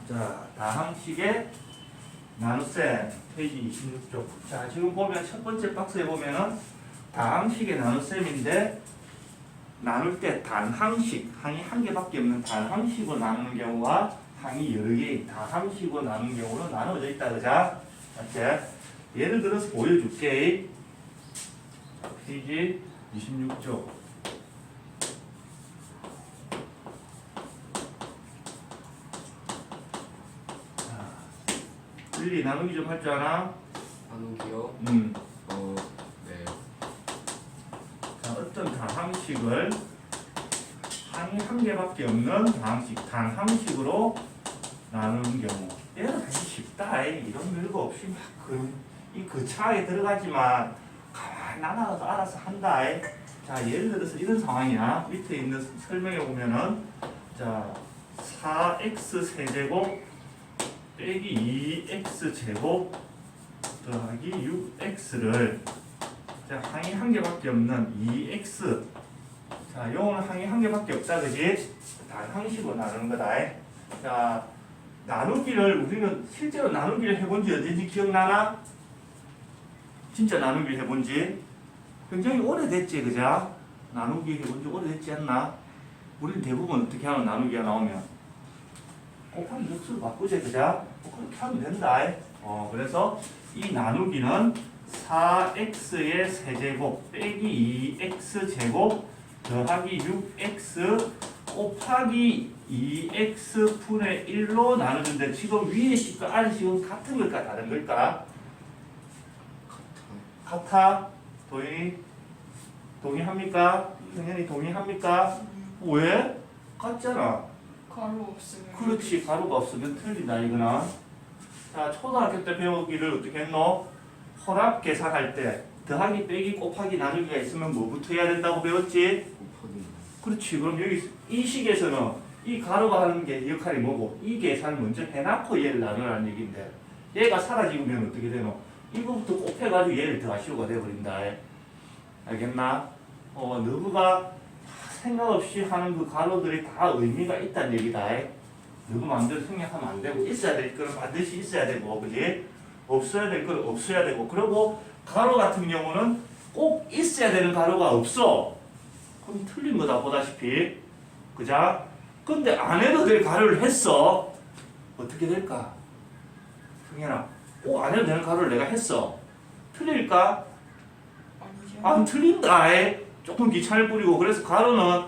자, 다항식의 나눗셈 페이지 26쪽. 자, 지금 보면 첫 번째 박스에 보면은 다항식의 나눗셈인데 나눌 때 단항식, 항이 한 개밖에 없는 단항식으로 나누는 경우와 항이 여러 개의 다항식으로 나누는 경우로 나눠져 있다, 그자? 맞지? 예를 들어서 보여줄게. 페이지 26쪽. 일리 나누기 좀 할 줄 아나? 나누기요? 네. 자, 어떤 다항식을 항이 한 개밖에 없는 다항식, 단항식으로 나누는 경우. 얘는 되게 쉽다. 이런 별거 없이 막 이 거창하게 들어가지만 가만히 나눠서 알아서 한다. 자, 예를 들어서 이런 상황이야. 밑에 있는 설명에 보면은 자, 4x 세제곱 빼기 2x제곱 더하기 6x를 자, 항이 한 개밖에 없는 2x 자, 요거는 항이 한 개밖에 없다, 그지? 단항식으로 나누는 거다. 자, 나누기를 우리는 실제로 나누기를 해본지 언제인지 기억나나? 진짜 나누기를 해본지 굉장히 오래됐지, 그자? 나누기 해본지 오래됐지 않나? 우리는 대부분 어떻게 하면 나누기가 나오면 곱하기 역수를 바꾸자, 그자? 그렇게 하면 된다. 그래서 이 나누기는 4x의 세제곱 빼기 2x제곱 더하기 6x 곱하기 2x분의 1로 나누는데 지금 위의 식과 아래 식은 같은 걸까 다른 걸까? 같아? 동의합니까? 당연히 동의합니까? 왜? 같잖아. 가루 없으면 그렇지, 가루가 없으면 틀리다 이거는. 자, 초등학교 때 배우기를 어떻게 했노? 혼합 계산할 때 더하기 빼기 곱하기 나누기가 있으면 뭐부터 해야 된다고 배웠지? 곱하기. 그렇지. 그럼 여기 이 식에서는 이 가루가 하는 게 역할이 뭐고 이 계산을 먼저 해놓고 얘를 나누라는 얘기인데 얘가 사라지면 어떻게 되노? 이거부터 곱해가지고 얘를 더하시오가 돼버린다. 알겠나? 너가 생각 없이 하는 그 가로들이 다 의미가 있다는 얘기다. 너무 마음대로 생각하면 안 되고 있어야 될 거는 반드시 있어야 되고, 그지? 없어야 될 거는 없어야 되고. 그리고 가로 같은 경우는 꼭 있어야 되는 가로가 없어. 그럼 틀린 거다 보다시피, 그자? 근데 안 해도 될 가로를 했어. 어떻게 될까? 승현아, 꼭 안 해도 되는 가로를 내가 했어. 틀릴까? 아니죠. 안 틀린다. 조금 귀찮을 뿌리고. 그래서 가로는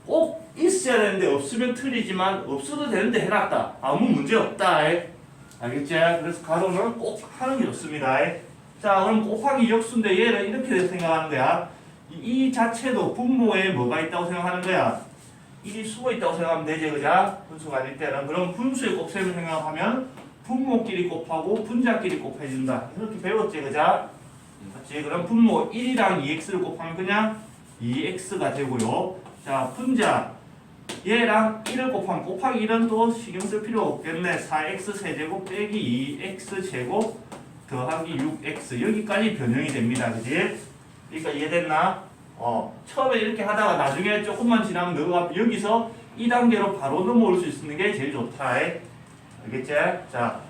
꼭 있어야 되는데 없으면 틀리지만 없어도 되는데 해놨다. 아무 문제 없다. 알겠지? 그래서 가로는 꼭 하는 게 좋습니다. 자, 그럼 곱하기 역수인데 얘는 이렇게 생각하는 거야. 이 자체도 분모에 뭐가 있다고 생각하는 거야? 이 수가 있다고 생각하면 되지, 그자? 분수가 아닐 때는. 그럼 분수의 곱셈을 생각하면 분모끼리 곱하고 분자끼리 곱해준다. 이렇게 배웠지, 그자? 맞지? 그럼 분모 1이랑 2x를 곱하면 그냥 2x가 되고요. 자, 분자 얘랑 1을 곱하면 곱하기 1은 또 신경 쓸 필요 없겠네. 4x 세제곱 빼기 2x제곱 더하기 6x 여기까지 변형이 됩니다. 그지? 그러니까 이해됐나? 처음에 이렇게 하다가 나중에 조금만 지나면 너가 여기서 2단계로 바로 넘어올 수 있는 게 제일 좋다. 알겠지? 자,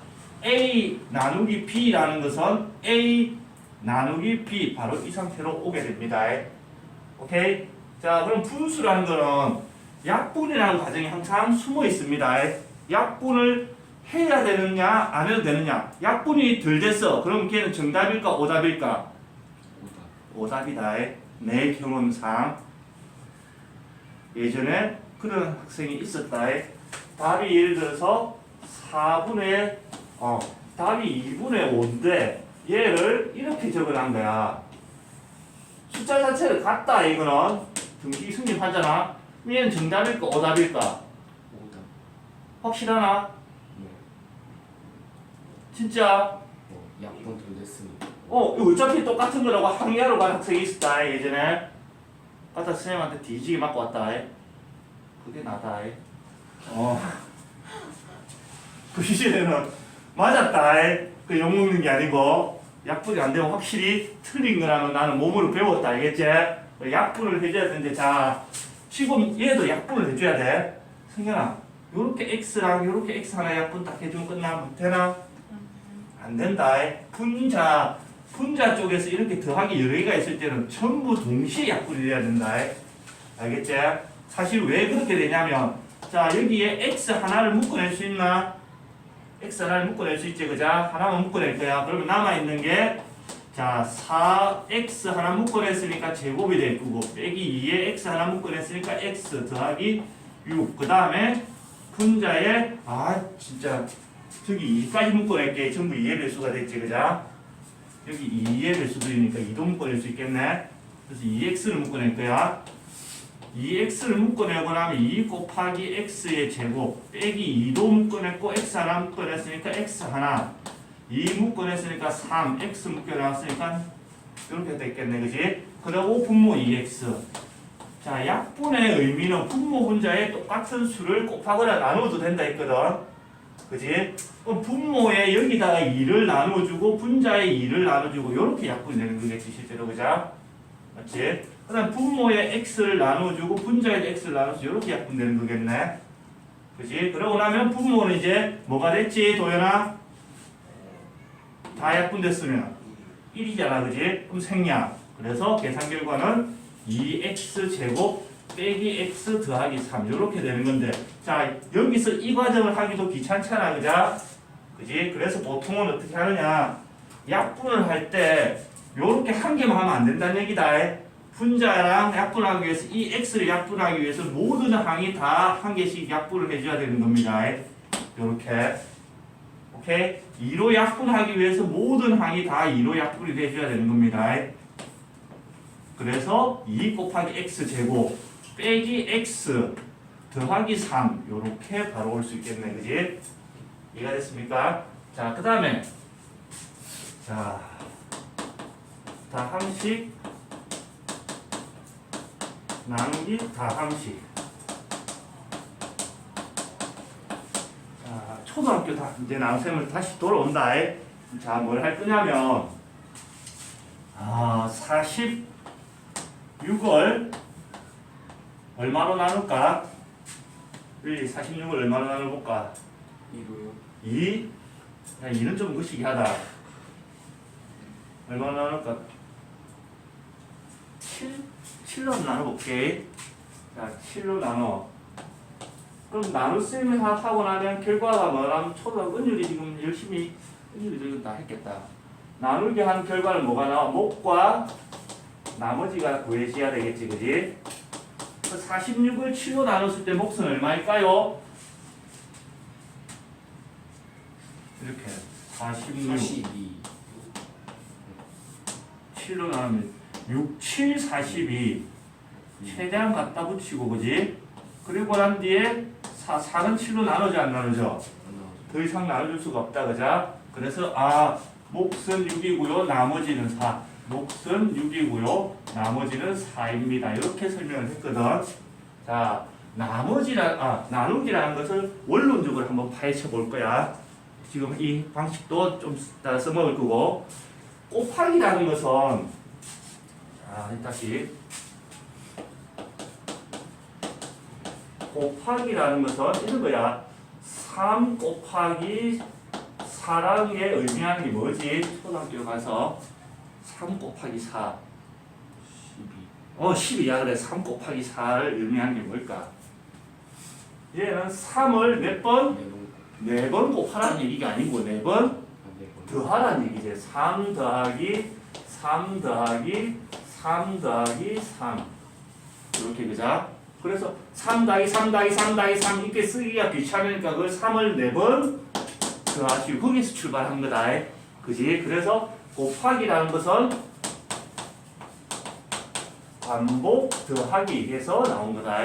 a 나누기 b라는 것은 a 나누기 b 바로 이 상태로 오게 됩니다. 오케이? 자, 그럼 분수라는 거는 약분이라는 과정이 항상 숨어 있습니다. 약분을 해야 되느냐 안 해도 되느냐. 약분이 덜 됐어. 그럼 걔는 정답일까 오답일까? 오답이다. 내 경험상 예전에 그런 학생이 있었다. 답이 예를 들어서 4분의 답이 2분의 5인데 얘를 이렇게 적어놓은 거야. 숫자 자체를 같다. 이거는 등식이 승립하잖아. 얘는 정답일까 오답일까? 오답. 확실하나? 네. 진짜? 약분 덜 됐으니까. 이거 어차피 똑같은 거라고 항의하러 간 학생이 있었다. 예전에 갖다 선생님한테 뒤지게 맞고 왔다. 그게 나다. 그 시절에는 맞았다. 그 욕먹는 게 아니고 약분이 안 되면 확실히 틀린 거라는 나는 몸으로 배웠다. 알겠지? 약분을 해줘야 되는데 자 지금 얘도 약분을 해줘야 돼. 승현아 요렇게 x랑 요렇게 x 하나 약분 딱 해주면 끝나면 되나? 안 된다. 분자 쪽에서 이렇게 더하기 여러 개가 있을 때는 전부 동시에 약분이 돼야 된다. 알겠지? 사실 왜 그렇게 되냐면 자 여기에 x 하나를 묶어낼 수 있나? x 하나를 묶어낼 수 있지 그자? 하나만 묶어낼 거야. 그러면 남아있는 게 자 4x 하나 묶어냈으니까 제곱이 될 거고 빼기 2에 x 하나 묶어냈으니까 x 더하기 6 그 다음에 분자에 진짜 저기 2까지 묶어낼게 전부 2의 배수가 됐지 그자? 여기 2의 배수들이니까 2도 묶어낼 수 있겠네. 그래서 2x를 묶어낼 거야. 2x를 묶어내고 나면 2 곱하기 x의 제곱 빼기 2도 묶어냈고 x 하나 묶어냈으니까 x 하나 2 묶어냈으니까 3 x 묶어놨으니까 이렇게 됐겠네 그지? 그리고 분모 2x 자 약분의 의미는 분모 분자에 똑같은 수를 곱하거나 나누어도 된다 했거든 그지? 그럼 분모에 여기다가 2를 나눠주고 분자에 2를 나눠주고 이렇게 약분이 되는 거겠지 실제로 그자? 맞지? 그 다음 분모에 x를 나눠주고 분자에 x를 나눠서 이렇게 약분되는 거겠네 그지? 그러고 나면 분모는 이제 뭐가 됐지 도연아? 다 약분됐으면 1이잖아 그지? 그럼 생략 그래서 계산 결과는 2x 제곱 빼기 x 더하기 3 이렇게 되는 건데 자 여기서 이 과정을 하기도 귀찮잖아 그자? 그지? 그래서 보통은 어떻게 하느냐 약분을 할 때 요렇게 한 개만 하면 안 된다는 얘기다. 분자랑 약분하기 위해서 이 x를 약분하기 위해서 모든 항이 다 한 개씩 약분을 해줘야 되는 겁니다. 요렇게 오케이? 2로 약분하기 위해서 모든 항이 다 2로 약분이 돼줘야 되는 겁니다. 그래서 2 곱하기 x 제곱 빼기 x 더하기 3 요렇게 바로 올 수 있겠네 그지? 이해가 됐습니까? 자 그 다음에 자 다항식 나누기 다항식 자 초등학교 이제 나눗셈을 다시 돌아온다. 자 뭘 할 거냐면 46을 얼마로 나눌까? 46을 얼마로 나눠볼까? 2로요. 2? 야 2는 좀 거시기 하다. 얼마로 나눌까? 7로 나눠볼게. 자 7로 나눠. 그럼 나눗셈을 하고 나면 결과가 뭐라면 초등학교 은율이 지금 열심히 은율이 다 했겠다. 나누기 한 결과는 뭐가 나와? 목과 나머지가 구해져야 되겠지 그지? 46을 7로 나눴을 때 몫은 얼마일까요? 이렇게 46 42. 7로 나누면 6, 7, 42 최대한 갖다 붙이고 그지? 그리고 난 뒤에 4는 7로 나누지 안 나누죠? 더 이상 나눠줄 수가 없다 그자? 그래서 몫은 6이고요 나머지는 4 몫은 6이고요 나머지는 4입니다 이렇게 설명을 했거든. 자 나누기라는 것을 원론적으로 한번 파헤쳐 볼 거야. 지금 이 방식도 좀 따라 써먹을 거고 곱하기라는 것은 다시 곱하기라는 것은 이런 거야. 3 곱하기 4라는 게 의미하는 게 뭐지? 초등학교 가서 3 곱하기 4 12야 그래. 3 곱하기 4를 의미하는 게 뭘까? 얘는 3을 몇 번? 4번 곱하라는 얘기가 아니고 4번 더하라는 얘기지. 3 더하기 3 더하기 3 더하기 3 이렇게 그자? 그래서 3 더하기 3 더하기 3 더하기 3 이렇게 쓰기가 귀찮으니까 그걸 3을 4번 더하시고 거기서 출발한 거다. 그지? 그래서 곱하기라는 것은 반복 더하기 해서 나온 거다.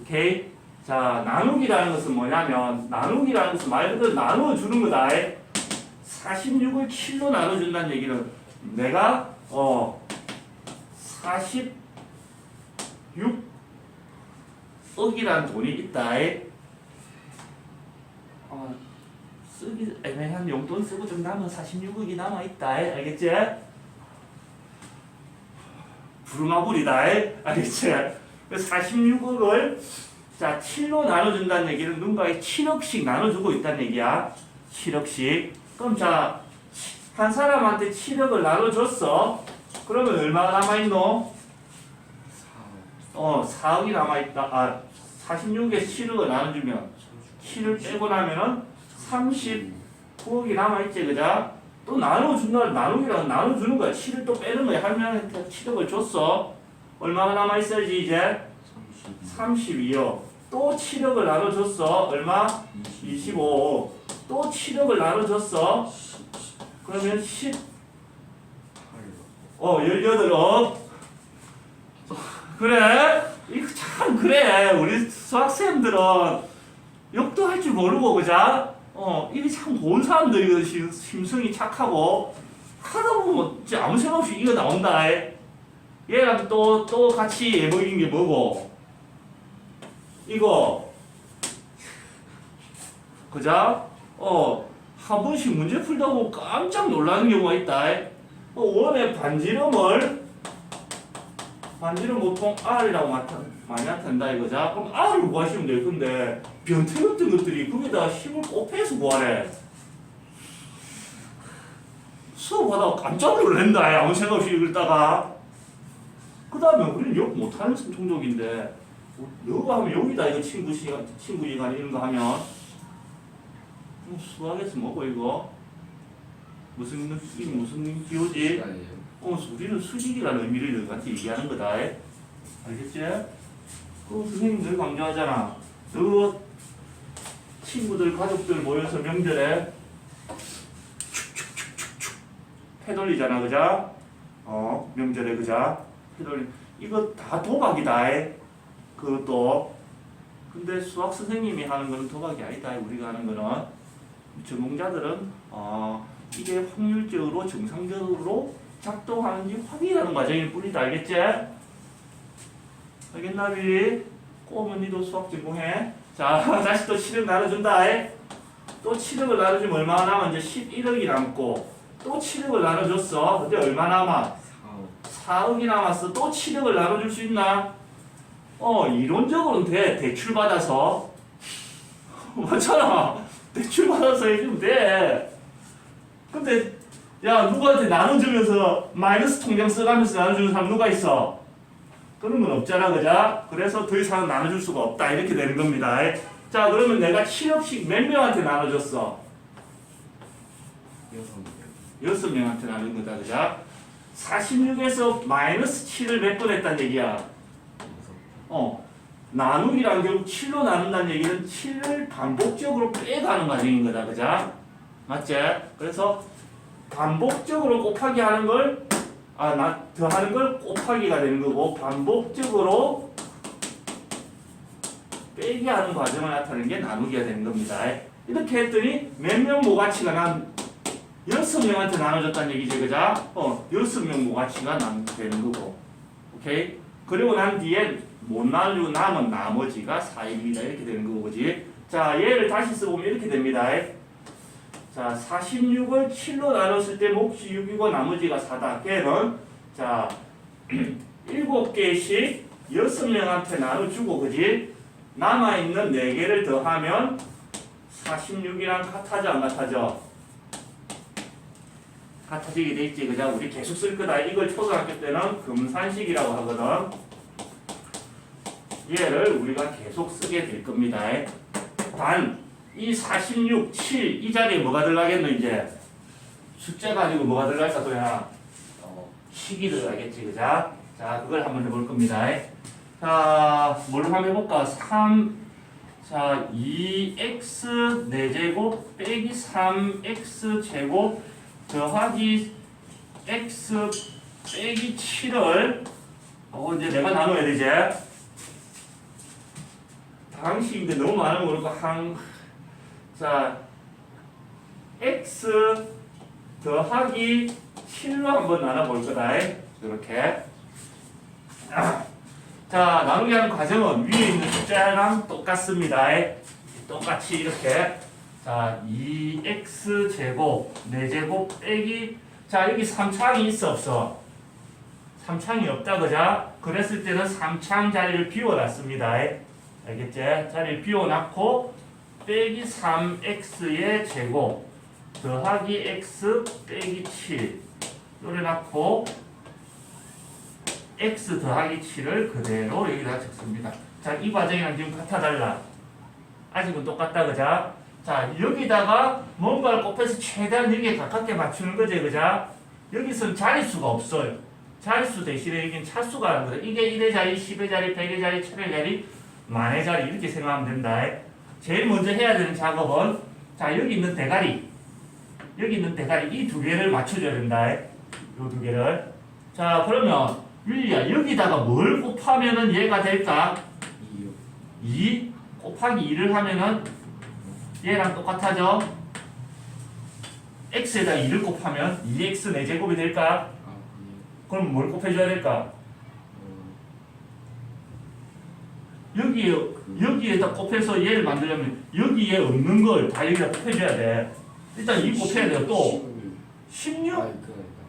오케이? 자, 나누기라는 것은 뭐냐면 나누기라는 것은 말 그대로 나눠주는 거다. 46을 7로 나눠준다는 얘기는 내가 46억이라는 돈이 있다. 쓰기 애매한 용돈 쓰고 좀 남은 46억이 남아있다. 알겠지? 부루마블이다. 알겠지? 46억을 자, 7로 나눠준다는 얘기는 누군가에 7억씩 나눠주고 있다는 얘기야. 7억씩. 그럼 자, 한 사람한테 7억을 나눠줬어. 그러면 얼마가 남아있노? 4억이 남아있다. 46에 7억을 나눠주면 7을 빼고 나면은 39억이 남아있지, 그자? 또 나눠준다, 나누기랑 나눠주는 거야. 7을 또 빼는 거야. 한 명한테 7억을 줬어. 얼마가 남아있어야지, 이제? 32억. 또 7억을 나눠줬어. 얼마? 25억. 또 7억을 나눠줬어. 그러면 18억. 그래? 이거 참 그래. 우리 수학생들은 욕도 할 줄 모르고, 그자? 이게 참 고운 사람들이 심성이 착하고 하다 보면 진짜 아무 생각 없이 이거 나온다. 얘랑 또 같이 예보인 게 뭐고? 이거 그자? 한 번씩 문제 풀다 보면 깜짝 놀라는 경우가 있다. 원의 반지름을 보통 R이라고 많이 나타낸다 이거자. 그럼 R을 구하시면 돼요. 근데 변태 같은 것들이 거기다 10을 곱해서 구하래. 수업하다가 깜짝 놀란다. 아무 생각 없이 읽다가. 그 다음에 우리는 욕 못하는 성적인데 너가 하면 욕이다. 이거 친구 시간 이런 거 하면 수학에서 뭐고 이거? 무슨 기호지? 우리는 수직이라는 의미를 너한테 얘기하는 거다. 알겠지? 선생님 늘 강조하잖아. 너 친구들, 가족들 모여서 명절에 패 돌리잖아, 그자? 명절에 그자? 패 돌리. 이거 다 도박이다. 그것도. 근데 수학 선생님이 하는 거는 도박이 아니다. 우리가 하는 거는. 전공자들은 이게 확률적으로 정상적으로 작동하는지 확인하는 과정일 뿐이다. 알겠지? 알겠나, 비? 꼬면 니도 수학 전공해. 자, 다시 또 7억 나눠준다. 또 7억을 나눠주면 얼마나 남아? 이제 11억이 남고 또 7억을 나눠줬어. 근데 얼마 남아? 4억이 남았어. 또 7억을 나눠줄 수 있나? 이론적으로는 돼. 대출받아서. 맞잖아. 대출받아서 해주면 돼. 근데 야, 누구한테 나눠주면서 마이너스 통장 써가면서 나눠주는 사람 누가 있어? 그런 건 없잖아, 그자? 그래서 더 이상 나눠줄 수가 없다. 이렇게 되는 겁니다. 자, 그러면 내가 7억씩 몇 명한테 나눠줬어? 6명한테 나눈 거다, 그자? 46에서 마이너스 7을 몇 번 했단 얘기야? 나누기란 결국 7로 나눈다는 얘기는 7을 반복적으로 빼가는 과정인 거다, 그자? 맞지? 그래서 반복적으로 곱하기 하는 걸 더하는 걸 곱하기가 되는 거고 반복적으로 빼기 하는 과정을 나타내는 게 나누기가 되는 겁니다. 이렇게 했더니 몇 명 모가치가 난 6명한테 나눠줬다는 얘기지, 그자? 6명 모가치가 되는 거고. 오케이? 그리고 난 뒤에 못 나누고 남은 나머지가 4입니다. 이렇게 되는 거고, 그지? 자, 얘를 다시 써보면 이렇게 됩니다. 자, 46을 7로 나눴을 때 몫이 6이고 나머지가 4다. 걔는 자 7개씩 6명한테 나눠주고, 그지? 남아있는 4개를 더하면 46이랑 같아져 안 같아져? 같아지게 돼 있지, 그죠? 우리 계속 쓸 거다. 이걸 초등학교 때는 금산식이라고 하거든. 얘를 우리가 계속 쓰게 될 겁니다. 단, 이 46, 7, 이 자리에 뭐가 들어가겠노, 이제? 숫자가 아니고 뭐가 들어갈까, 도야? 식이 들어가겠지, 그죠? 자, 그걸 한번 해볼 겁니다. 자, 뭘 한번 해볼까? 2x 4제곱 빼기 3x 제곱 더하기 x 빼기 7을 이제 내가 나눠야 되지. 방식인데 너무 많으면 모르고 자 x 더하기 7로 한번 나눠볼 거다. 이렇게. 자, 나누기 하는 과정은 위에 있는 숫자랑 똑같습니다. 똑같이 이렇게. 자, 2x 제곱 4제곱 빼기, 자, 여기 3창이 있어 없어? 3창이 없다, 그자? 그랬을 때는 3창 자리를 비워놨습니다. 알겠지? 자리를 비워놨고 빼기 3x의 제곱 더하기 x 빼기 7 요래놨고 x 더하기 7을 그대로 여기다 적습니다. 자, 이 과정이랑 지금 같아 달라? 아직은 똑같다, 그자? 자, 여기다가 뭔가를 곱해서 최대한 여기에 가깝게 맞추는 거지, 그자? 여기서는 자릿수가 없어요. 자릿수 대신에 여기는 차수가 하는 거다. 이게 1의 자리, 10의 자리, 100의 자리, 1000의 자리, 만의 자리 이렇게 생각하면 된다. 제일 먼저 해야 되는 작업은 자, 여기 있는 대가리 이 두 개를 맞춰줘야 된다. 이 두 개를. 자, 그러면 윌리야 여기다가 뭘 곱하면은 얘가 될까? 2요. 2 곱하기 2를 하면은 얘랑 똑같아져. x에다 2를 곱하면 2x 4제곱이 될까? 아, 그럼 뭘 곱해줘야 될까? 여기에다 곱해서 얘를 만들려면 여기에 없는 걸 다 여기다 곱해줘야 돼. 일단 2 곱해야 돼요. 또 16? 아니, 그건 아니다.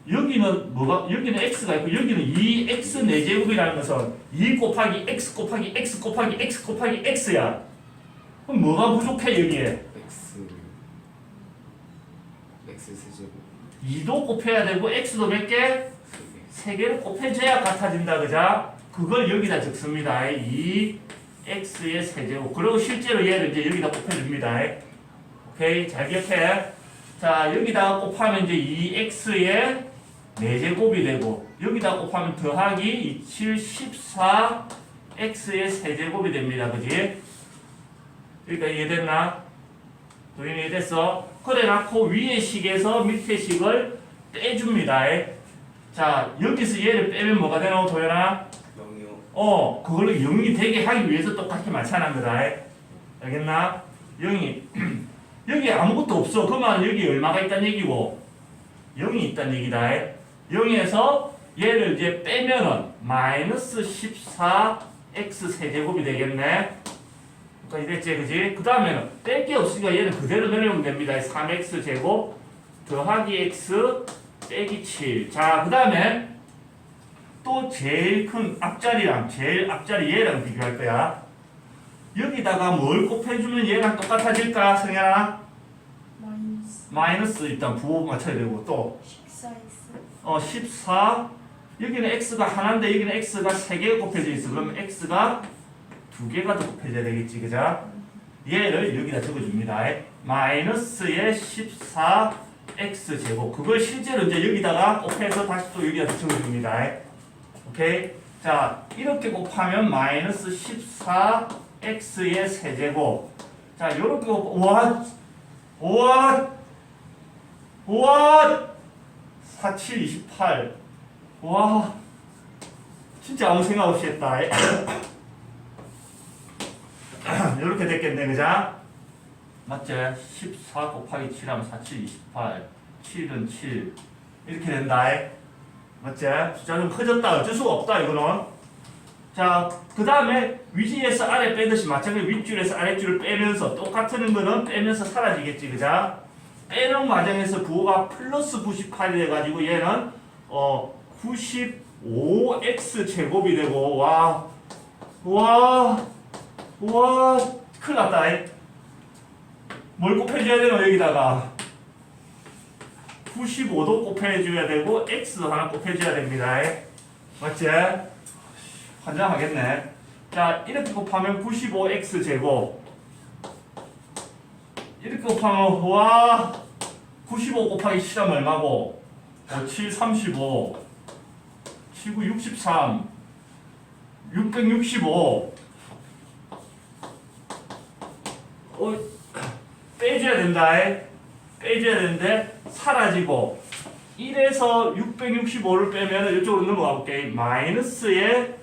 여기는 뭐가? 여기는 x가 있고 여기는 2x 4제곱이라는 것은 2 곱하기 x 곱하기 x 곱하기 x 곱하기 x야. 그럼 뭐가 부족해 여기에? x 세제곱 2도 곱해야 되고 x도 몇 개? 3개. 3개를 곱해줘야 같아진다, 그자? 그걸 여기다 적습니다. 2x의 세제곱. 그리고 실제로 얘를 이제 여기다 곱해줍니다. 오케이, 잘 기억해. 자, 여기다가 곱하면 이제 2x의 4제곱이 되고, 여기다 곱하면 더하기 27, 14, x의 세제곱이 됩니다. 그지? 여기까지 이해됐나? 도인이 이해됐어? 그래 놓고 위의 식에서 밑의 식을 떼줍니다. 자, 여기서 얘를 빼면 뭐가 되노, 도현아? 0이요. 그걸로 0이 되게 하기 위해서 똑같이 맞춰놓은 거다. 알겠나? 0이 여기 아무것도 없어. 그러면 여기 얼마가 있다는 얘기고 0이 있다는 얘기다. 0에서 얘를 이제 빼면은 마이너스 14x 세제곱이 되겠네. 그러니까 이랬지, 그지? 그 다음에는 뺄 게 없으니까 얘는 그대로 내려오면 됩니다. 3x 제곱 더하기 x 빼기 7. 자, 그 다음에 또 제일 큰 앞자리랑 제일 앞자리 얘랑 비교할 거야. 여기다가 뭘 곱해주면 얘랑 똑같아질까, 성현아? 마이너스 일단 부호 맞춰야 되고 또 14x 14. 여기는 x가 하나인데 여기는 x가 3개가 곱해져 있어. 그러면 x가 2개가 더 곱해져야 되겠지, 그자? 얘를 여기다 적어줍니다. 마이너스의 14x 제곱. 그걸 실제로 이제 여기다가 곱해서 다시 또 여기다 적어줍니다. 오케이? 자, 이렇게 곱하면 마이너스 14x의 세제곱. 자, 요렇게 우와 47, 28. 와, 진짜 아무 생각 없이 했다. 이렇게 됐겠네, 그자? 맞지? 14 곱하기 7 하면 47, 28. 7은 7. 이렇게 된다. 맞지? 숫자 좀 커졌다. 어쩔 수가 없다, 이거는. 자, 그 다음에 위줄에서 아래 빼듯이 마찬가지로 윗줄에서 아랫줄을 빼면서 똑같은 거는 빼면서 사라지겠지, 그자? 빼는 과정에서 부호가 플러스 98이 돼가지고 얘는 95x 제곱이 되고 와 큰일 났다. 뭘 곱해줘야 되노 여기다가 95도 곱해줘야 되고 x도 하나 곱해줘야 됩니다. 맞지? 환장하겠네. 자, 이렇게 곱하면 95x 제곱. 이렇게 곱하면 95 곱하기 7하면 얼마고? 7, 35 7, 9, 63 665 빼줘야 된다. 빼줘야 되는데 사라지고 1에서 665를 빼면 이쪽으로 넘어가 볼게. 마이너스에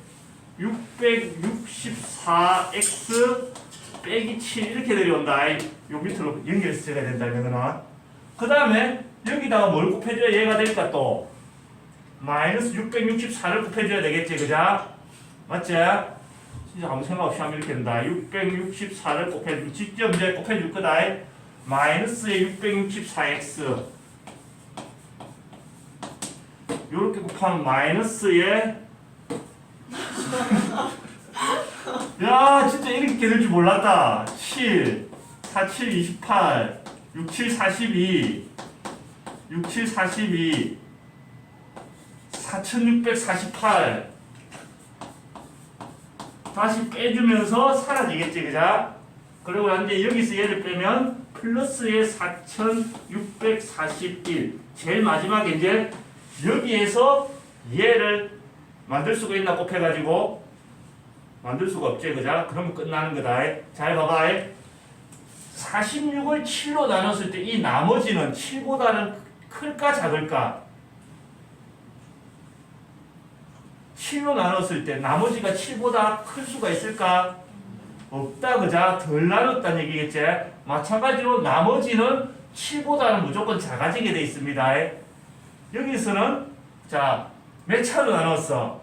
664x 빼기 7 이렇게 내려온다. 요 밑으로 연결해서 써야 된다. 이거는. 그 다음에 여기다가 뭘 곱해줘야 얘가 될까 또? 마이너스 664를 곱해줘야 되겠지, 그자? 맞지? 진짜 아무 생각 없이 하면 이렇게 된다. 664를 곱해주면 직접 이제 곱해줄 거다. 마이너스의 664x 요렇게 곱하면 마이너스의 야, 진짜 이렇게 될 줄 몰랐다. 7, 4, 7, 28, 6, 7, 42, 6, 7, 42, 4648. 다시 빼주면서 사라지겠지, 그자? 그리고 이제 여기서 얘를 빼면 플러스의 4641. 제일 마지막에 이제 여기에서 얘를 만들 수가 있나 곱해가지고 만들 수가 없지, 그자? 그러면 끝나는 거다. 잘 봐봐. 46을 7로 나눴을 때 이 나머지는 7보다는 클까 작을까? 7로 나눴을 때 나머지가 7보다 클 수가 있을까? 없다, 그자? 덜 나눴다는 얘기겠지? 마찬가지로 나머지는 7보다는 무조건 작아지게 돼 있습니다. 여기서는 자, 몇 차로 나눴어?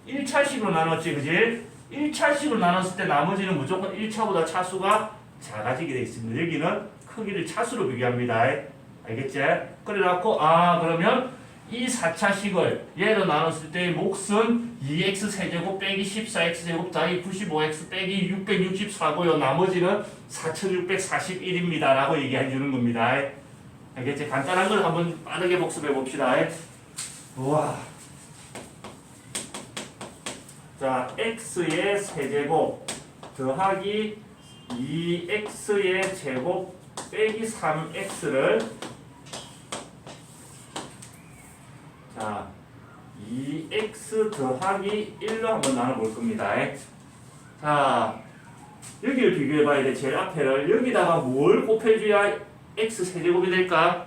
1차식으로 나눴지, 그지? 1차식으로 나눴을 때 나머지는 무조건 1차보다 차수가 작아지게 돼 있습니다. 여기는 크기를 차수로 비교합니다. 알겠지? 그래갖고 그러면 이 4차식을 얘로 나눴을 때의 몫은 2x 세제곱 빼기 14x 제곱 더하기 95x 빼기 664고요. 나머지는 4641입니다. 라고 얘기해 주는 겁니다. 알겠지? 간단한 걸 한번 빠르게 복습해 봅시다. 우와. 자, x의 세제곱 더하기 2x의 제곱 빼기 3x를 자, 2x 더하기 1로 한번 나눠볼 겁니다. 자, 여기를 비교해 봐야 돼. 제일 앞에를. 여기다가 뭘 곱해줘야 x 세제곱이 될까?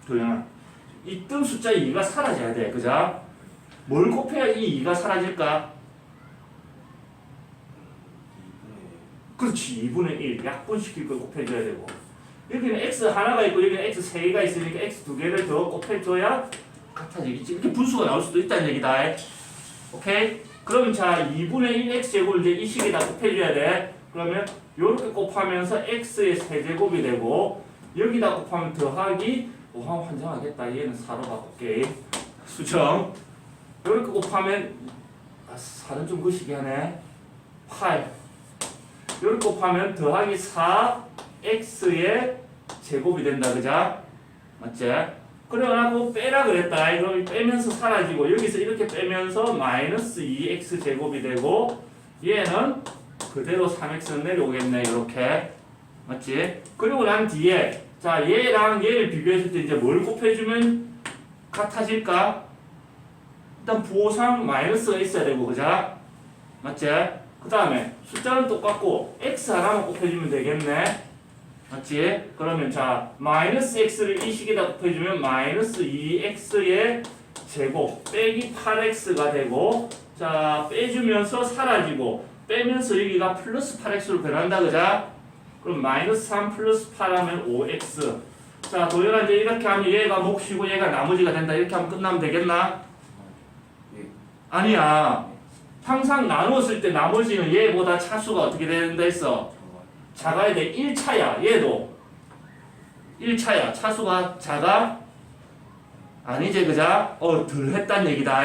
도영아, 이 뜬 숫자 2가 사라져야 돼. 그죠? 뭘 곱해야 이 2가 사라질까? 그렇지. 2분의 1. 약분시킬 걸 곱해줘야 되고. 여기는 x 하나가 있고 여기는 x 3개가 있으니까 x 2개를 더 곱해줘야 같아지겠지. 이렇게 분수가 나올 수도 있다는 얘기다. 오케이? 그러면 자, 2분의 1 x제곱을 이제 이 식에다 곱해줘야 돼. 그러면 요렇게 곱하면서 x의 세제곱이 되고 여기다 곱하면 더하기 환장하겠다. 얘는 4로 바꿀게. 수정. 요렇게 곱하면 4는 좀 거시기 하네. 8. 요렇게 곱하면 더하기 4x의 제곱이 된다. 그자? 맞지? 그래가지고 빼라 그랬다. 이거 빼면서 사라지고 여기서 이렇게 빼면서 마이너스 2x 제곱이 되고 얘는 그대로 3x는 내려오겠네. 이렇게. 맞지? 그리고 난 뒤에 자, 얘랑 얘를 비교했을 때 이제 뭘 곱해주면 같아질까? 일단 부호상 마이너스가 있어야 되고, 그자? 맞지? 그 다음에 숫자는 똑같고 x 하나만 곱해주면 되겠네. 맞지? 그러면 자, 마이너스 x를 이 식에다 곱해주면 마이너스 2x의 제곱 빼기 8x가 되고 자, 빼주면서 사라지고 빼면서 여기가 플러스 8x로 변한다. 그자? 그럼 마이너스 3 플러스 8 하면 5x. 자, 도연아 이제 이렇게 하면 얘가 몫이고 얘가 나머지가 된다. 이렇게 하면 끝나면 되겠나? 아니야. 항상 나눴을 때 나머지는 얘보다 차수가 어떻게 된다 했어? 작아야 돼. 1차야. 얘도 1차야. 차수가 작아? 아니지, 그자? 덜 했단 얘기다.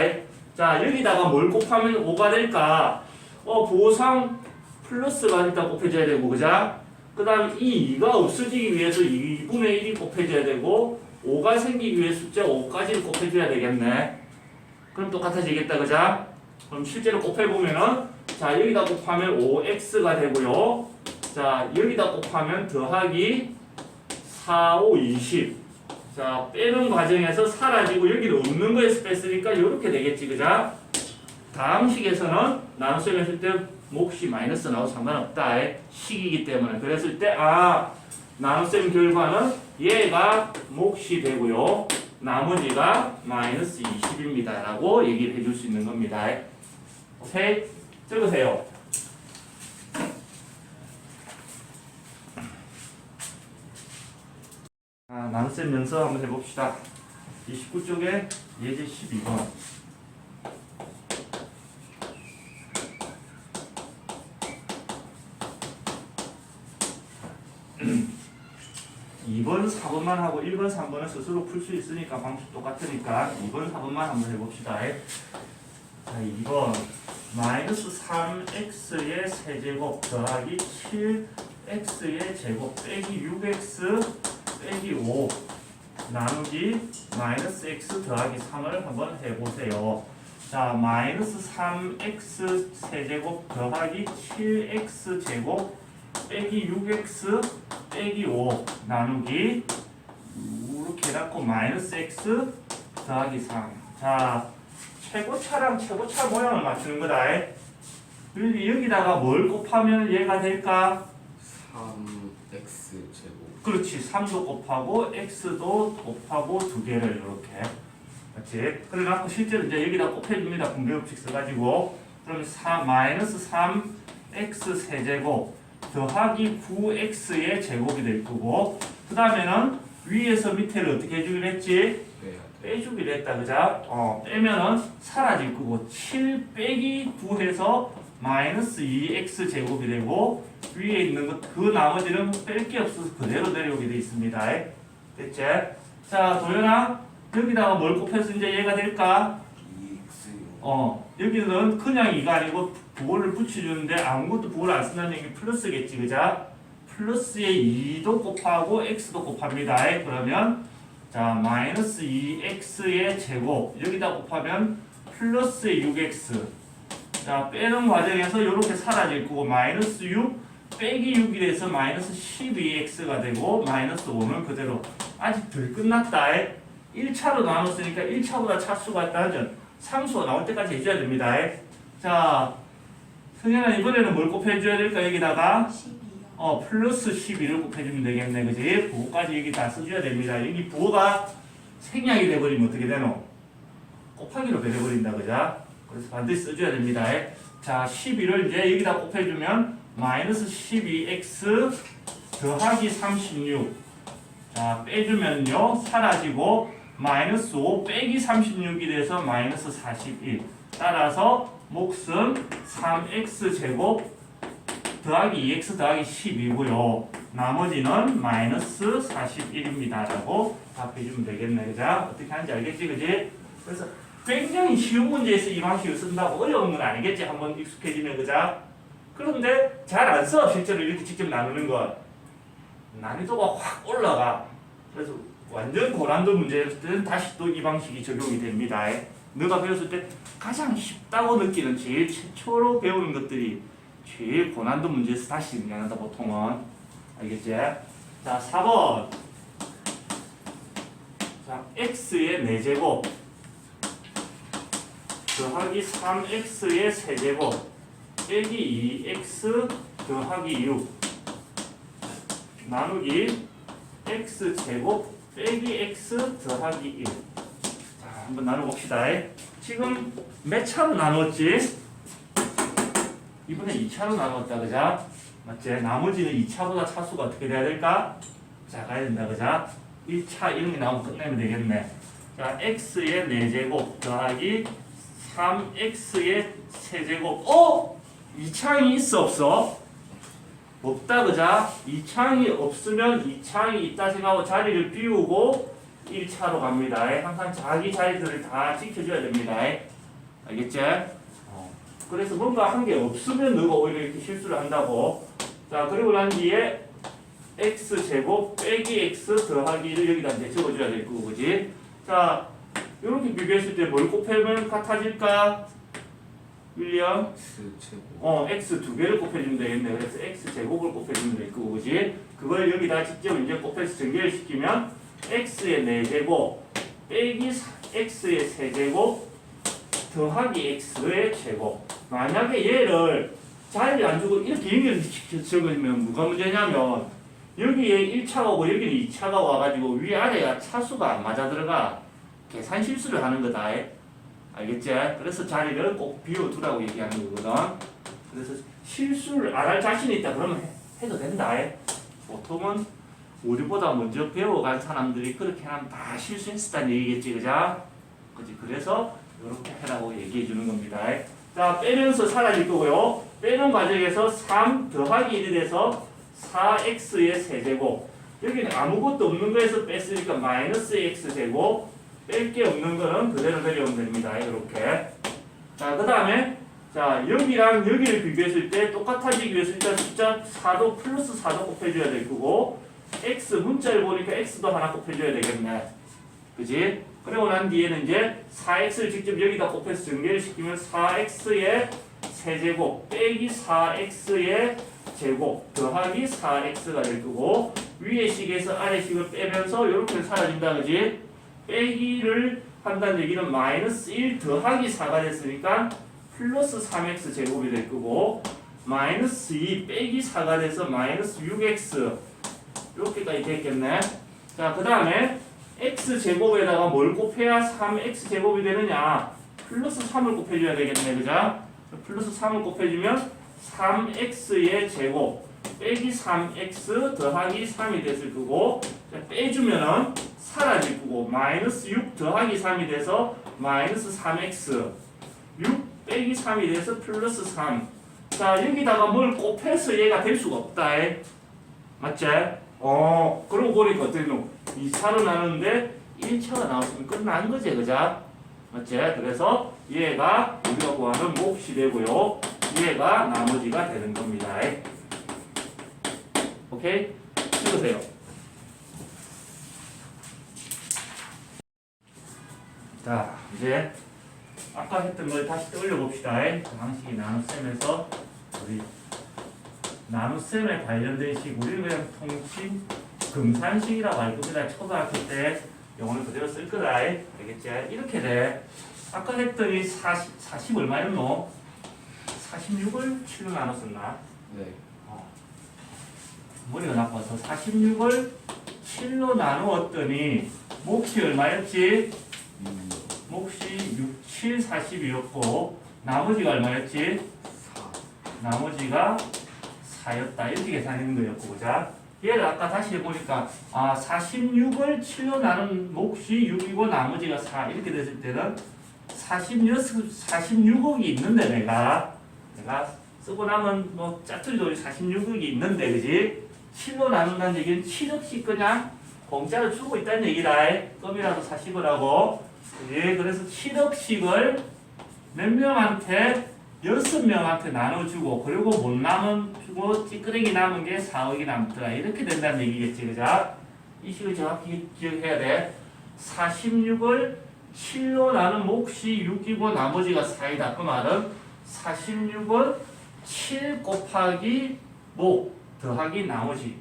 자, 여기다가 뭘 곱하면 5가 될까? 보상 플러스가 일단 곱해줘야 되고, 그자? 그 다음에 이 2가 없어지기 위해서 2분의 1이 곱해줘야 되고 5가 생기기 위해 숫자 5까지를 곱해줘야 되겠네. 그럼 똑같아지겠다. 그자? 그럼 실제로 곱해보면은 자, 여기다 곱하면 5x가 되고요. 자, 여기다 곱하면 더하기 4, 5, 20. 자, 빼는 과정에서 사라지고 여기는 없는 거에서 뺐으니까 이렇게 되겠지. 그자? 다음 식에서는 나눗셈 했을 때 몫이 마이너스 나와도 상관없다. 식이기 때문에. 그랬을 때 나눗셈 결과는 얘가 몫이 되고요. 나머지가 마이너스 20입니다. 라고 얘기를 해줄 수 있는 겁니다. 오케이? 적으세요. 나눗셈 연습 한번 해봅시다. 29쪽에 예제 12번. 2번, 4번만 하고 1번, 3번은 스스로 풀 수 있으니까 방식 똑같으니까 2번, 4번만 한번 해봅시다. 자, 2번 마이너스 3x의 세제곱 더하기 7x의 제곱 빼기 6x 빼기 5 나누기 마이너스 x 더하기 3을 한번 해보세요. 자, 마이너스 3x 세제곱 더하기 7x 제곱 빼기 6x 빼기 5 나누기 이렇게 해갖고 마이너스 x 더하기 3. 자, 최고차랑 최고차 모양을 맞추는 거다. 여기다가 뭘 곱하면 얘가 될까? 3x 제곱. 그렇지. 3도 곱하고 x도 곱하고 두 개를 이렇게. 맞지? 그래갖고 실제로 이제 여기다 곱해줍니다. 분배법칙 써가지고. 그러면 마이너스 3x 세제곱 더하기 9x의 제곱이 될 거고, 그 다음에는 위에서 밑에를 어떻게 해주기로 했지? 빼주기로 했다, 그죠? 빼면은 사라질 거고, 7 빼기 9 해서 마이너스 2x 제곱이 되고, 위에 있는 것, 그 나머지는 뺄 게 없어서 그대로 내려오게 돼 있습니다. 됐지? 자, 도연아, 여기다가 뭘 곱해서 이제 얘가 될까? 2x요. 여기는 그냥 2가 아니고 부호를 붙여주는데 아무것도 부호를 안 쓴다는 얘기 플러스겠지, 그죠? 플러스에 2도 곱하고 x도 곱합니다. 그러면 자, 마이너스 2x의 제곱 여기다 곱하면 플러스의 6x. 자, 빼는 과정에서 이렇게 사라질 거고 마이너스 6 빼기 6이 돼서 마이너스 12x가 되고 마이너스 5는 그대로. 아직 덜 끝났다. 1차로 나눴으니까 1차보다 차수가 있다는 상수가 나올 때까지 해줘야 됩니다. 자, 승현아 이번에는 뭘 곱해줘야 될까? 여기다가 12요. 플러스 12를 곱해주면 되겠네, 그지? 부호까지 여기 다 써줘야 됩니다. 여기 부호가 생략이 돼버리면 어떻게 되노? 곱하기로 돼버린다, 그죠? 그래서 반드시 써줘야 됩니다. 자, 12를 이제 여기다 곱해주면 마이너스 12x 더하기 36. 자, 빼주면요 사라지고 마이너스 5 빼기 36이 돼서 마이너스 41. 따라서 몫은 3x 제곱 더하기 2x 더하기 10이고요. 나머지는 마이너스 41입니다. 라고 답해주면 되겠네. 그죠? 어떻게 하는지 알겠지? 그지? 그래서 굉장히 쉬운 문제에서 이 방식을 쓴다고 어려운 건 아니겠지? 한번 익숙해지면. 그죠? 그런데 잘 안 써. 실제로 이렇게 직접 나누는 건. 난이도가 확 올라가. 그래서 완전 고난도 문제였을 때는 다시 또 이 방식이 적용이 됩니다. 너가 배웠을 때 가장 쉽다고 느끼는 제일 최초로 배우는 것들이 제일 고난도 문제에서 다시 생각난다 보통은. 알겠지? 자, 4번. 자, x의 4제곱 더하기 3x의 세제곱 빼기 2x 더하기 6 나누기 x제곱 빼기 x 더하기 1. 자, 한번 나눠봅시다. 지금 몇 차로 나눴지? 이번에 2차로 나눴다, 그자? 맞지? 나머지는 2차보다 차수가 어떻게 돼야 될까? 작아야 된다, 그자? 1차 이런 게 나오면 끝내면 되겠네. 자, x의 4제곱 더하기 3x의 세제곱. 2창이 있어, 없어? 없다, 그자? 2창이 없으면 2창이 있다 생각하고 자리를 비우고 1차로 갑니다. 항상 자기 자리들을 다 지켜줘야 됩니다. 알겠지? 그래서 뭔가 한 게 없으면 너가 오히려 이렇게 실수를 한다고. 자, 그리고 난 뒤에 x제곱 빼기 x 더하기 1을 여기다 이제 적어줘야 될 거고, 그지? 자, 이렇게 비교했을 때 뭘 곱하면 같아질까? 윌리엄? x제곱. x 두 개를 곱해주면 되겠네. 그래서 x제곱을 곱해주면 될 거고, 그지? 그걸 여기다 직접 이제 곱해서 전개를 시키면 x의 4제곱 빼기 x의 세제곱 더하기 x의 제곱. 만약에 얘를 자리를 안 주고 이렇게 연결시켜서 적으면 뭐가 문제냐면 여기에 1차가 오고 여기는 2차가 와가지고 위아래가 차수가 안 맞아 들어가. 계산 실수를 하는 거다. 알겠지? 그래서 자리를 꼭 비워두라고 얘기하는 거거든. 그래서 실수를 안 할 자신이 있다 그러면 해도 된다. 보통은 우리보다 먼저 배워간 사람들이 그렇게 하면 다 실수했었다는 얘기겠지, 그죠? 그치? 그래서 이렇게 해라고 얘기해 주는 겁니다. 자, 빼면서 사라질 거고요. 빼는 과정에서 3 더하기 1이 돼서 4x의 세제곱 여기는 아무것도 없는 거에서 뺐으니까 마이너스 x제곱, 뺄 게 없는 거는 그대로 내려오면 됩니다. 이렇게. 자, 그 다음에 자 여기랑 여기를 비교했을 때 똑같아지기 위해서 일단 숫자 4도 플러스 4도 곱해줘야 될 거고, x 문자를 보니까 x도 하나 곱해줘야 되겠네. 그지? 그리고 난 뒤에는 이제 4x를 직접 여기다 곱해서 전개를 시키면 4x의 세제곱 빼기 4x의 제곱 더하기 4x가 될 거고, 위의 식에서 아래 식을 빼면서 이렇게 사라진다. 그지? 빼기를 한다는 얘기는 마이너스 1 더하기 4가 됐으니까 플러스 3x 제곱이 될 거고, 마이너스 2 빼기 4가 돼서 마이너스 6x 이렇게까지 됐겠네. 자, 그 다음에 x 제곱에다가 뭘 곱해야 3x 제곱이 되느냐? 플러스 3을 곱해줘야 되겠네. 그죠? 플러스 3을 곱해주면 3x의 제곱 빼기 3x 더하기 3이 됐을 거고, 빼주면은 사라질 거고, 마이너스 6 더하기 3이 돼서 마이너스 3x, 6 빼기 3이 돼서 플러스 3. 자, 여기다가 뭘 곱해서 얘가 될 수가 없다. 맞지? 그러고 보니까 어떻게 노? 2, 4로 나누는데 1차가 나왔으면 끝난 거지, 그죠? 맞지? 그래서 얘가 우리가 구하는 몫이 되고요. 얘가 나머지가 되는 겁니다. 오케이? 찍으세요. 자, 이제 아까 했던 걸 다시 떠올려 봅시다. 방식이 나눗셈에서 우리 나눗셈에 관련된 식, 우리는 그냥 통칭 금산식이라고 할 겁니다. 초등학교 때 영어를 그대로 쓸 거다. 알겠지? 이렇게 돼. 아까 했더니 40 얼마였노? 46을 7로 나눴었나? 네. 머리가 나빠서 46을 7로 나누었더니 몫이 얼마였지? 몫이 6, 7, 40이었고 나머지가 얼마였지? 4. 나머지가 4였다. 이렇게 계산하는 거였고, 보자. 얘를 아까 다시 해보니까 46을 7로 나눈 몫이 6이고 나머지가 4 이렇게 됐을 때는 46억이 있는데 내가 쓰고 나면 뭐 짜투리도 46억이 있는데, 그지? 7로 나눈다는 얘기는 7억씩 그냥 공짜로 주고 있다는 얘기다. 껌이라도 사시고 하고. 그지? 그래서 7억씩을 몇 명한테 6명한테 나눠주고, 그리고 못 남은 찌끄레기 남은 게 4억이 남더라. 이렇게 된다는 얘기겠지. 그죠? 이 식을 정확히 기억해야 돼. 46을 7로 나눈 몫이 6이고 나머지가 4이다. 그 말은 46은 7 곱하기 목 더하기 나머지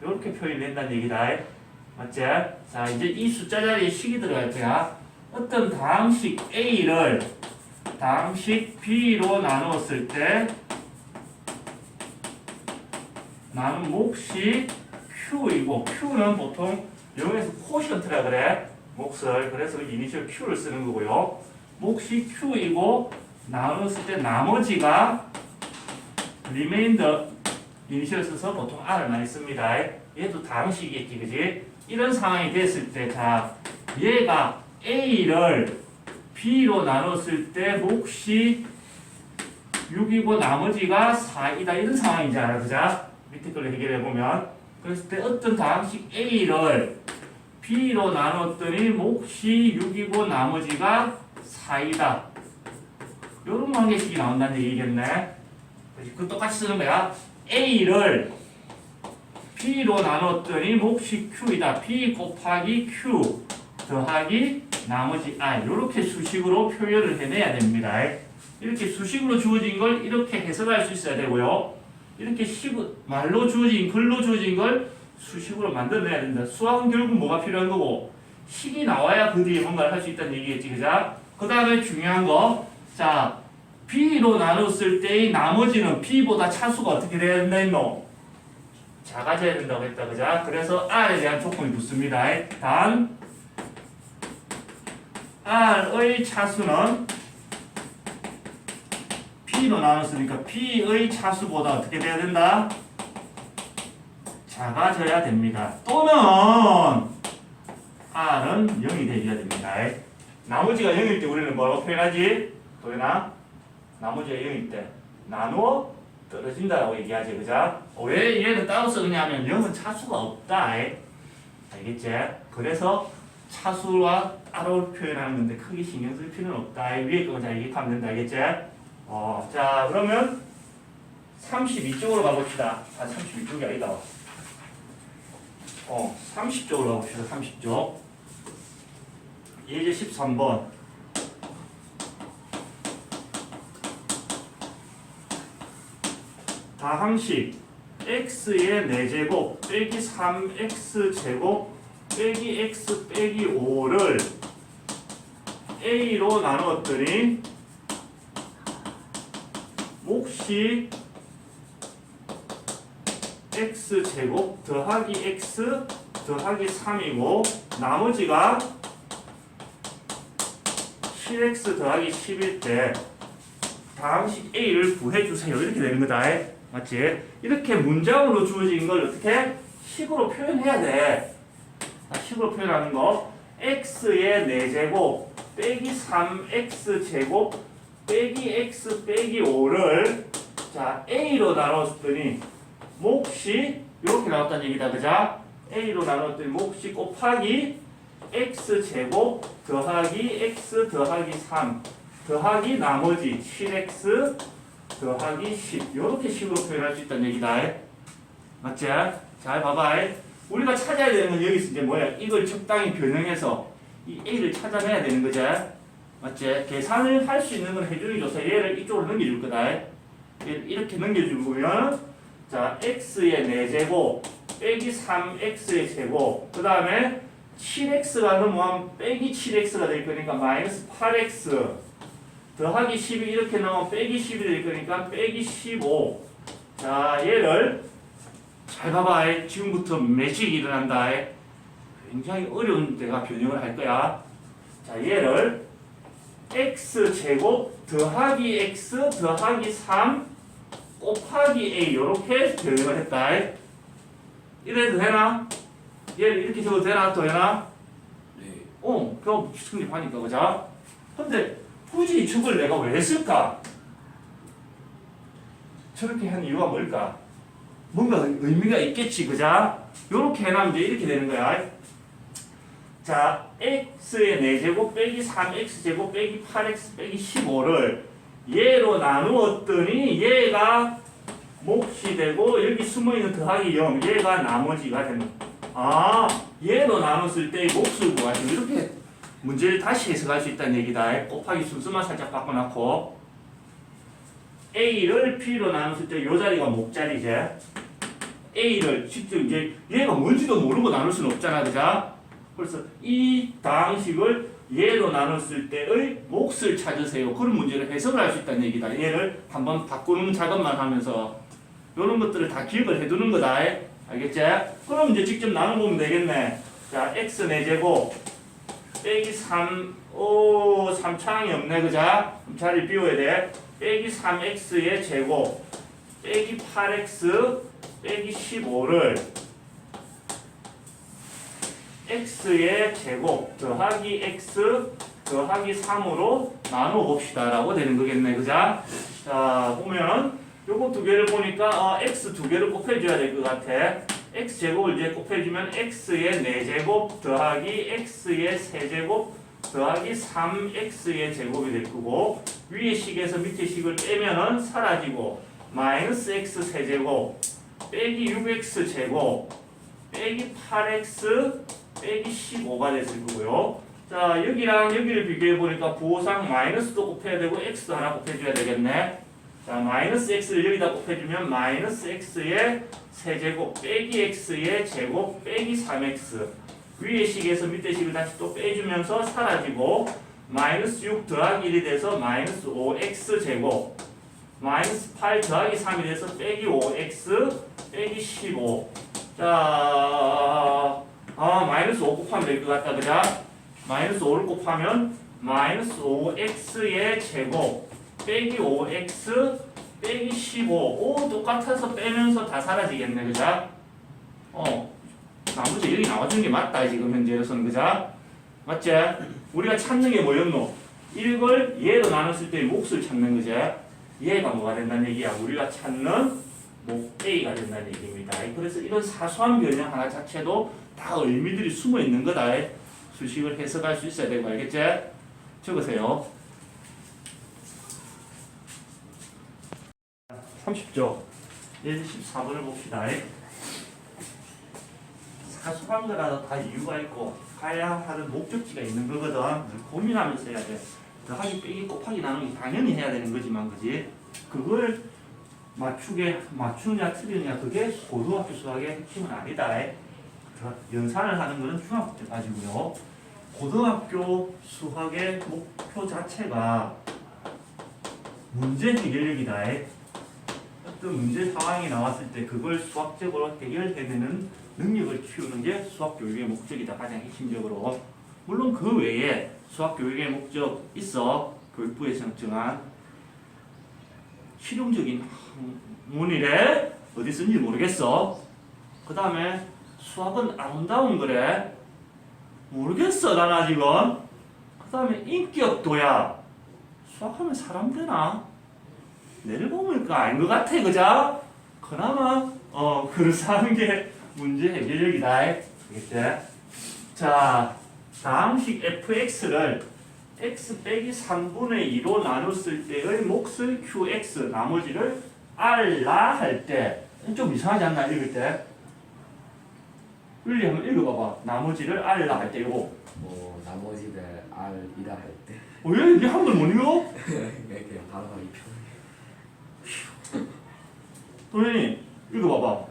이렇게 표현된다는 얘기다. 맞지? 자, 이제 이 숫자 자리에 식이 들어갈 거야. 어떤 다항식 A를 다항식 B로 나누었을 때 나는 몫이 Q이고, Q는 보통 영어에서 코션트라 그래. 몫을. 그래서 이니셜 Q를 쓰는 거고요. 몫이 Q이고 나눴을 때 나머지가 remainder 이니셜 써서 보통 R을 많이 씁니다. 얘도 다항식이겠지, 그지? 이런 상황이 됐을 때, 자, 얘가 A를 B로 나눴을 때 몫이 6이고 나머지가 4이다. 이런 상황이잖아, 그죠? 밑에 걸 해결해 보면. 그랬을 때 어떤 다항식 A를 B로 나눴더니 몫이 6이고 나머지가 4이다. 요런 관계식이 나온다는 얘기겠네. 그 똑같이 쓰는 거야. A를 B로 나눴더니 몫이 Q이다. B 곱하기 Q 더하기 나머지 R. 이렇게 수식으로 표현을 해내야 됩니다. 이렇게 수식으로 주어진 걸 이렇게 해석할 수 있어야 되고요. 이렇게 말로 주어진, 글로 주어진 걸 수식으로 만들어내야 된다. 수학은 결국 뭐가 필요한 거고, 식이 나와야 그 뒤에 뭔가를 할 수 있다는 얘기겠지, 그죠? 그 다음에 중요한 거, 자, B로 나눴을 때의 나머지는 B보다 차수가 어떻게 돼야 된다 했노? 작아져야 된다고 했다, 그죠? 그래서 R에 대한 조건이 붙습니다. 단 R의 차수는 B로 나눴으니까 B의 차수보다 어떻게 돼야 된다? 작아져야 됩니다. 또는 R은 0이 되어야 됩니다. 나머지가 0일 때 우리는 뭐라고 표현하지? 도현아? 나머지가 0일 때 나누어 떨어진다라고 얘기하지, 그죠? 왜 얘는 따로 쓰느냐 하면 0은 차수가 없다. 알겠지? 그래서 차수와 따로 표현하는 건데 크게 신경 쓸 필요는 없다. 위에 거만 잘 이해하면 된다. 알겠지? 자 그러면 32쪽으로 가봅시다. 32쪽이 아니다. 30쪽으로 가봅시다. 30쪽. 예제 13번. 다항식 x의 4제곱 빼기 3x제곱 빼기 x 빼기 5를 a로 나누었더니 몫이 x제곱 더하기 x 더하기 3이고 나머지가 7x 더하기 10일 때 다항식 a를 구해주세요. 이렇게 되는 거다. 맞지? 이렇게 문장으로 주어진 걸 어떻게? 식으로 표현해야 돼. 식으로 표현하는 거 x의 4제곱 빼기 3x제곱 빼기 x 빼기 5를 자 a로 나눴더니 몫이 이렇게 나왔다는 얘기다. 그자? a로 나눴더니 몫이 곱하기 x제곱 더하기 x 더하기 3 더하기 나머지 7x 더하기 10 이렇게 식으로 표현할 수 있다는 얘기다. 맞지? 잘 봐봐. 우리가 찾아야 되는 건 여기서 이제 뭐야? 이걸 적당히 변형해서 이 a를 찾아내야 되는 거지. 맞지? 계산을 할 수 있는 건 해주기 줘서 얘를 이쪽으로 넘겨줄 거다. 얘를 이렇게 넘겨주면 자 x의 4제곱 빼기 3x의 제곱 그 다음에 7x가 넘으면 빼기 7x가 될 거니까 마이너스 8x 더하기 10이 이렇게 나오면 빼기 10이 될 거니까 빼기 15. 자 얘를 잘 봐봐. 지금부터 매직이 일어난다. 굉장히 어려운 데가 변형을 할 거야. 자 얘를 x제곱 더하기 x 더하기 3 곱하기 a 이렇게 변형을 했다. 이래도 되나? 얘를 이렇게 적어도 되나? 또 되나? 네. 그럼 성립하니까 그자? 근데 굳이 이쪽을 내가 왜 했을까? 저렇게 한 이유가 뭘까? 뭔가 의미가 있겠지, 그자? 요렇게 해놓으면 이제 이렇게 되는 거야. 자, x의 4제곱 빼기 3x제곱 빼기 8x 빼기 15를 얘로 나누었더니 얘가 몫이 되고 여기 숨어있는 더하기 0 얘가 나머지가 되는 얘로 나눴을 때 몫을 구하시고 이렇게 문제를 다시 해석할 수 있다는 얘기다. 곱하기 순수만 살짝 바꿔놓고 A를 B로 나눴을 때 이 자리가 목자리지. A를 직접 이제 얘가 뭔지도 모르고 나눌 수는 없잖아. 그자? 그래서 이 다항식을 얘로 나눴을 때의 몫을 찾으세요. 그런 문제를 해석을 할 수 있다는 얘기다. 얘를 한번 바꾸는 작업만 하면서 이런 것들을 다 기억을 해두는 거다. 알겠지? 그럼 이제 직접 나눠보면 되겠네. 자, x 4제곱 빼기 3창이 없네. 그자? 그럼 자리 비워야 돼. 빼기 3x의 제곱 빼기 8x 빼기 15를 x의 제곱 더하기 x 더하기 3으로 나눠 봅시다 라고 되는 거겠네. 그자? 자 보면 요거 두 개를 보니까 x 두 개를 곱해줘야 될 것 같아. x 제곱을 이제 곱해주면 x의 4제곱 더하기 x의 세제곱 더하기 3x의 제곱이 될 거고 위의 식에서 밑의 식을 빼면은 사라지고 마이너스 x 세제곱 빼기 6x 제곱 빼기 8x 빼기 15가 됐을 거고요. 자 여기랑 여기를 비교해 보니까 부호상 마이너스도 곱해야 되고 x도 하나 곱해줘야 되겠네. 자 마이너스 x를 여기다 곱해주면 마이너스 x의 세제곱 빼기 x의 제곱 빼기 3x 위의 식에서 밑의 식을 다시 또 빼주면서 사라지고 마이너스 6 더하기 1이 돼서 마이너스 5x 제곱 마이너스 8 더하기 3이 돼서 빼기 5x 빼기 15. 자 마이너스 5 곱하면 될 것 같다. 그자? 마이너스 5를 곱하면 마이너스 5x의 제곱 빼기 5x 빼기 15. 오 똑같아서 빼면서 다 사라지겠네. 그자? 나머지 여기 나와주는 게 맞다. 지금 현재로서는. 그자? 맞지? 우리가 찾는 게 뭐였노? 이걸 얘로 나눴을 때 몫을 찾는 거지. 얘가 뭐가 된다는 얘기야. 우리가 찾는 목 A가 된다는 얘기입니다. 그래서 이런 사소한 변형 하나 자체도 다 의미들이 숨어 있는 거다. 수식을 해석할 수 있어야 되고 알겠지? 적으세요. 30조 14번을 봅시다. 사소한 거라도 다 이유가 있고 가야 하는 목적지가 있는 거거든. 고민하면서 해야 돼. 더하기 빼기 곱하기 나누기 당연히 해야 되는 거지만 그지? 그걸 맞추냐 틀리냐 그게 고등학교 수학의 핵심은 아니다. 연산을 하는 거는 중학교 때까지고요. 고등학교 수학의 목표 자체가 문제 해결력이다. 어떤 문제 상황이 나왔을 때 그걸 수학적으로 해결해내는 능력을 키우는 게 수학 교육의 목적이다. 가장 핵심적으로. 물론 그 외에 수학 교육의 목적 있어. 교육부에서 정한 실용적인 학문이래. 어디 쓴지 모르겠어. 그 다음에 수학은 아름다운 거래. 모르겠어 난 아직은. 그 다음에 인격도야. 수학하면 사람 되나? 내를 보니까 아닌 것 같아 그죠? 그나마 그럴싸한 게 문제 해결력이다. 알겠지? 자, 다항식 fx를 x 빼기 3분의 2로 나눴을 때의 몫을 qx 나머지를 r라 할 때 좀 이상하지 않나 읽을 때? 윤리 한번 읽어봐봐. 나머지를 r라 할 때 이거 나머지를 R이라 할 때 왜 이게 한글 못 읽어? 그냥 발음하기 편해. 도현이 읽어봐봐.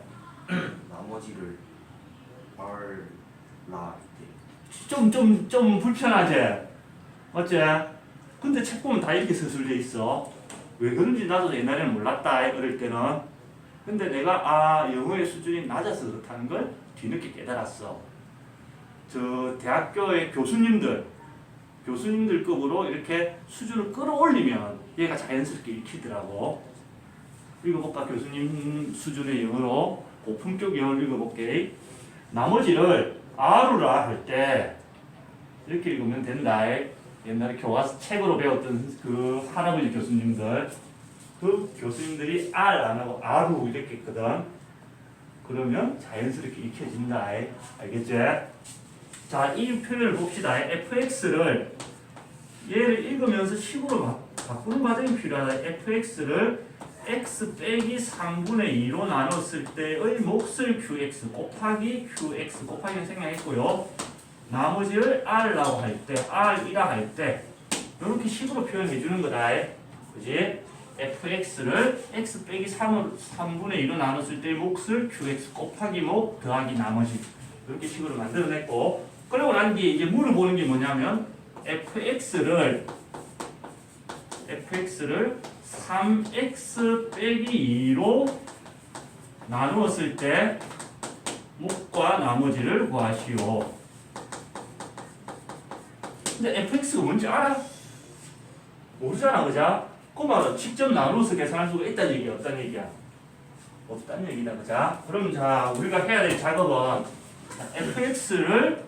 나머지를 R라 좀 불편하지? 어째? 근데 책 보면 다 이렇게 서술돼 있어. 왜 그런지 나도 옛날에는 몰랐다 어릴 때는. 근데 내가 영어의 수준이 낮아서 그렇다는 걸 뒤늦게 깨달았어. 저 대학교의 교수님들급으로 이렇게 수준을 끌어올리면 얘가 자연스럽게 읽히더라고. 읽어볼까? 교수님 수준의 영어로 고품격 영어를 읽어볼게. 나머지를 R라 할 때 이렇게 읽으면 된다. 옛날에 교과서 책으로 배웠던 그 할아버지 교수님들, 그 교수님들이 R 안 하고 R로 이렇게 했거든. 그러면 자연스럽게 익혀진다. 알겠지? 자, 이 표현을 봅시다. fx를 얘를 읽으면서 식으로 바꾸는 과정이 필요하다. fx를 x 빼기 3분의 2로 나눴을 때의 몫을 qx 곱하기 qx 곱하기는 생략했고요. 나머지를 r라고 할 때, r이라 할 때 이렇게 식으로 표현해 주는 거다. 그지? fx를 x 빼기 3분의 2로 나눴을 때의 몫을 qx 곱하기 목 더하기 나머지 이렇게 식으로 만들어냈고, 그러고 난 뒤에 이제 물어보는 게 뭐냐면 fx를 3x 빼기 2로 나누었을 때 목과 나머지를 구하시오. 근데 fx가 뭔지 알아? 모르잖아, 그자? 그만 직접 나누어서 계산할 수가 있다는 얘기야, 없다는 얘기야? 없다는 얘기다, 그자? 그럼 자, 우리가 해야 될 작업은 fx를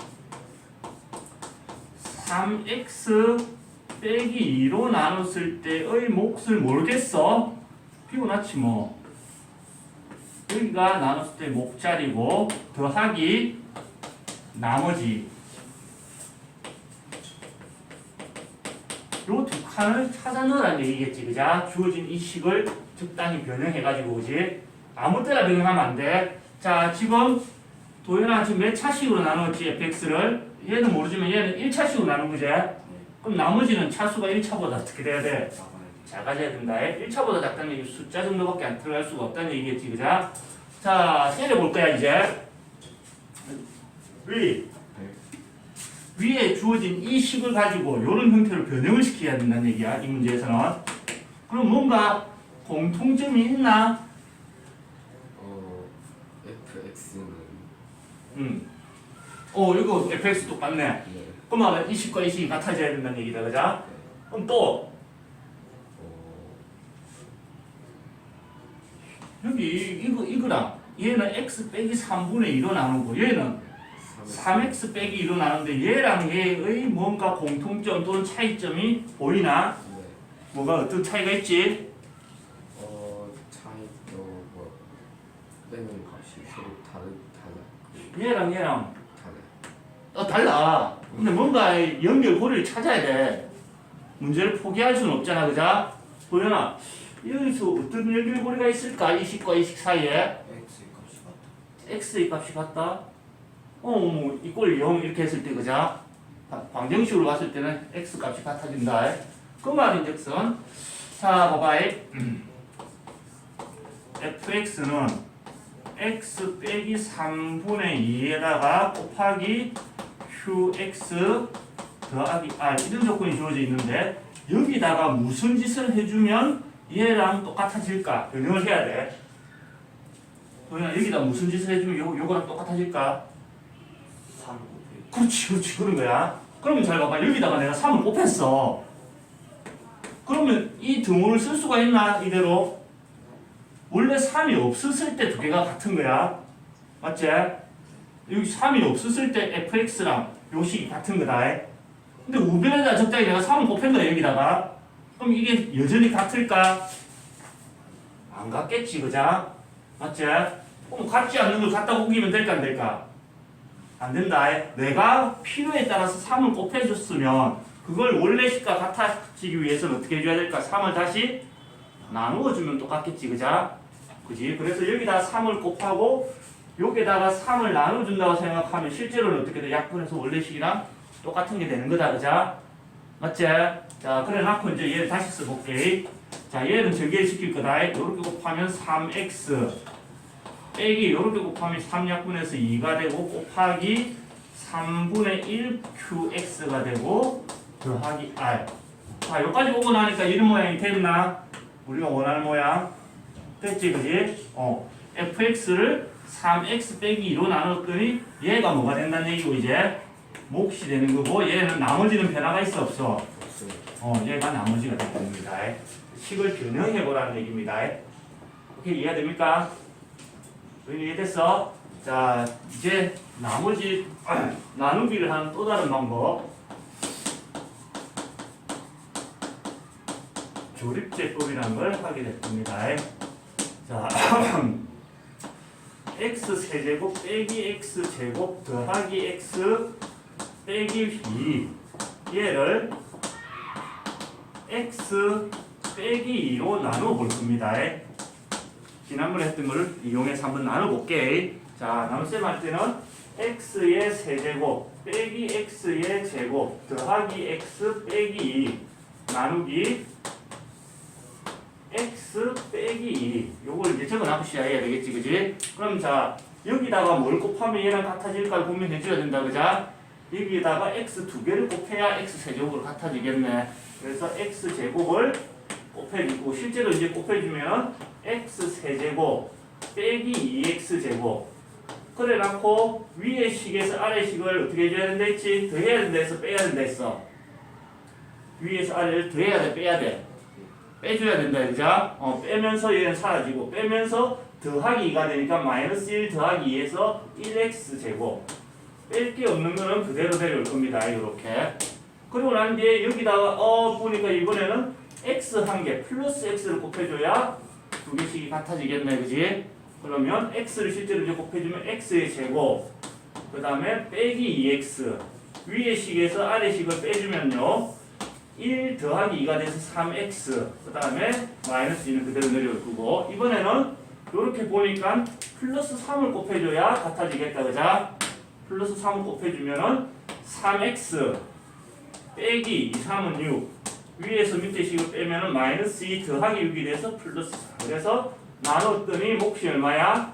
3x 빼기 2로 나눴을 때의 몫을 모르겠어? 피곤하지 뭐. 여기가 나눴을 때 목자리고 더하기 나머지 요 두 칸을 찾아 넣으라는 얘기겠지, 그자? 주어진 이 식을 적당히 변형해가지고, 그지? 아무 때나 변형하면 안 돼. 자, 지금 도현아 지금 몇 차식으로 나누었지, fx를? 얘는 모르지만 얘는 1차식으로 나눈 거지? 그럼 나머지는 차수가 1차보다 어떻게 돼야 돼? 작아져야 된다. 1차보다 작다는 얘기 숫자 정도밖에 안 들어갈 수가 없다는 얘기겠지, 그자? 자, 때려볼 거야, 이제. 위에 주어진 이 식을 가지고 이런 형태로 변형을 시켜야 된다는 얘기야, 이 문제에서는. 그럼 뭔가 공통점이 있나? fx는 이거 fx 똑같네. 그러면 이 식과 이 식이 같아져야 된다는 얘기다, 그자? 그럼 또 여기 이거랑 얘는 x 빼기 3분의 2로 나누고 얘는 3x 빼기 2로 나누는데 얘랑 얘의 뭔가 공통점 또는 차이점이 보이나? 네. 뭐가 어떤 차이가 있지? 차이도 뭐 빼는 값이 서로 다르 얘랑 다르. 달라. 근데 뭔가 연결고리를 찾아야 돼. 문제를 포기할 수는 없잖아, 그자? 보현아, 여기서 어떤 연결고리가 있을까? 이 식과 이 식 사이에 x 값이 같다. x의 값이 같다. 뭐 이꼴 0 이렇게 했을 때 그자? 방정식으로 봤을 때는 x 값이 같아진다. 그 말인즉슨 자 봐봐. fx는 x 빼기 3분의 2에다가 곱하기 qx 더하기 r 이런 조건이 주어져 있는데 여기다가 무슨 짓을 해주면 얘랑 똑같아질까? 변형을 해야 돼. 그냥 여기다 무슨 짓을 해주면 요거랑 똑같아질까? 3 곱하기 그렇지 그런 거야. 그러면 잘 봐봐. 여기다가 내가 3을 곱했어. 그러면 이 등호를 쓸 수가 있나 이대로? 원래 3이 없었을 때 두 개가 같은 거야. 맞지? 여기 3이 없었을 때 fx랑 요 식이 같은 거다. 근데 우변에다 적당히 내가 3을 곱한 거야 여기다가. 그럼 이게 여전히 같을까? 안 같겠지 그자? 맞지? 그럼 같지 않는 걸 갖다 옮기면 될까 안 될까? 안 된다. 내가 필요에 따라서 3을 곱해줬으면 그걸 원래 식과 같아지기 위해서는 어떻게 해줘야 될까? 3을 다시 나누어주면 똑같겠지 그자? 그지? 그래서 여기다 3을 곱하고 여기다가 3을 나눠준다고 생각하면 실제로는 어떻게 돼? 약분해서 원래 식이랑 똑같은 게 되는 거다 그자? 맞지? 자 그래 놓고 이제 얘를 다시 써볼게. 자 얘는 전개시킬 거다. 이렇게 곱하면 3x 빼기 이렇게 곱하면 3약분해서 2가 되고 곱하기 3분의 1 qx가 되고 더하기 r. 자 여기까지 오고 나니까 이런 모양이 됐나? 우리가 원하는 모양 됐지 그지? fx를 3x 빼기 2로 나눴더니 얘가 뭐가 된다는 얘기고 이제 몫이 되는 거고 얘는 나머지는 변화가 있어 없어? 없어요. 얘가 나머지가 되는 겁니다. 식을 변형해 보라는 얘기입니다. 오케이 이해됩니까? 이해됐어? 자 이제 나머지 나누기를 하는 또 다른 방법 조립제법이라는 걸 하게 될 겁니다. 자 x 세제곱 빼기 x 제곱 더하기 x 빼기 2 얘를 x 빼기 2로 나눠 볼 겁니다. 지난번에 했던 걸 이용해서 한번 나눠볼게. 자, 나눗셈 할 때는 x의 세제곱 빼기 x의 제곱 더하기 x 빼기 2 나누기 x 빼기 2 요걸 이제 적어놔보셔야 되겠지 그지? 그럼 자 여기다가 뭘 곱하면 얘랑 같아질까 고민해줘야 된다 그자? 여기다가 x 두 개를 곱해야 x 세제곱으로 같아지겠네. 그래서 x 제곱을 곱해주고 실제로 이제 곱해주면 x 세제곱 빼기 2x 제곱 그래 놓고 위의 식에서 아래 식을 어떻게 해줘야 된다 했지? 더해야 된다 했어 빼야 된다 했어? 위에서 아래를 더해야 돼 빼야 돼? 빼줘야 된다 그죠? 빼면서 얘는 사라지고 빼면서 더하기 2가 되니까 마이너스 1 더하기 2에서 1x 제곱 뺄 게 없는 거는 그대로 데려올 겁니다 이렇게. 그리고 난 뒤에 여기다가 보니까 이번에는 x 한 개 플러스 x를 곱해줘야 두 개씩이 같아지겠네 그지? 그러면 x를 실제로 이제 곱해주면 x의 제곱 그 다음에 빼기 2x 위의 식에서 아래 식을 빼주면요 1 더하기 2가 돼서 3x 그 다음에 마이너스 2는 그대로 내려올 거고 이번에는 이렇게 보니까 플러스 3을 곱해줘야 같아지겠다 그자? 플러스 3을 곱해주면은 3x 빼기 2, 3은 6 위에서 밑에 식을 빼면은 마이너스 2 더하기 6이 돼서 플러스 4 그래서 나눴더니 몫이 얼마야?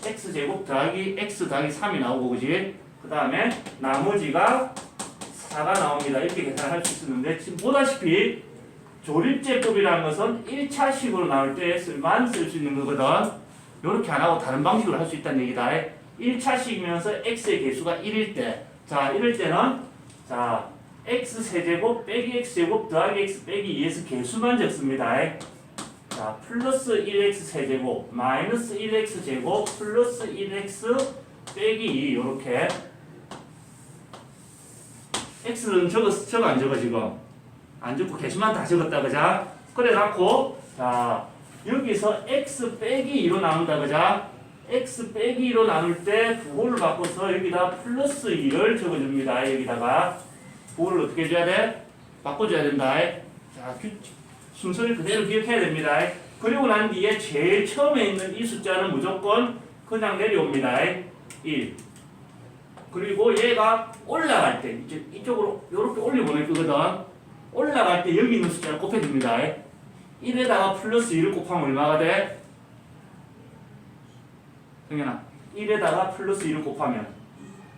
x제곱 더하기 x 더하기 3이 나오고 그지? 그 다음에 나머지가 4가 나옵니다. 이렇게 계산할 수 있었는데 지금 보다시피 조립제법이라는 것은 1차식으로 나올 때만 쓸 수 있는 거거든. 이렇게 안 하고 다른 방식으로 할 수 있다는 얘기다. 1차식이면서 x의 개수가 1일 때 자 이럴 때는 자 x 세제곱 빼기 x 제곱 더하기 x 빼기 2에서 개수만 적습니다. 자 플러스 1x 세제곱 마이너스 1x 제곱 플러스 1x 빼기 2 이렇게 x는 적어 안 적어 지금? 안 적고 개수만 다 적었다 그자? 그래 놓고 자 여기서 x 빼기 2로 나눈다 그자? x 빼기 2로 나눌 때 부호를 바꿔서 여기다 플러스 2를 적어줍니다. 여기다가 부호를 어떻게 해줘야 돼? 바꿔줘야 된다. 자, 순서를 그대로 기억해야 됩니다. 그리고 난 뒤에 제일 처음에 있는 이 숫자는 무조건 그냥 내려옵니다. 1. 그리고 얘가 올라갈 때 이제 이쪽으로 이렇게 올려보낼 거거든. 올라갈 때 여기 있는 숫자를 곱해줍니다. 1에다가 플러스 2를 곱하면 얼마가 돼? 승현아, 1에다가 플러스 2를 곱하면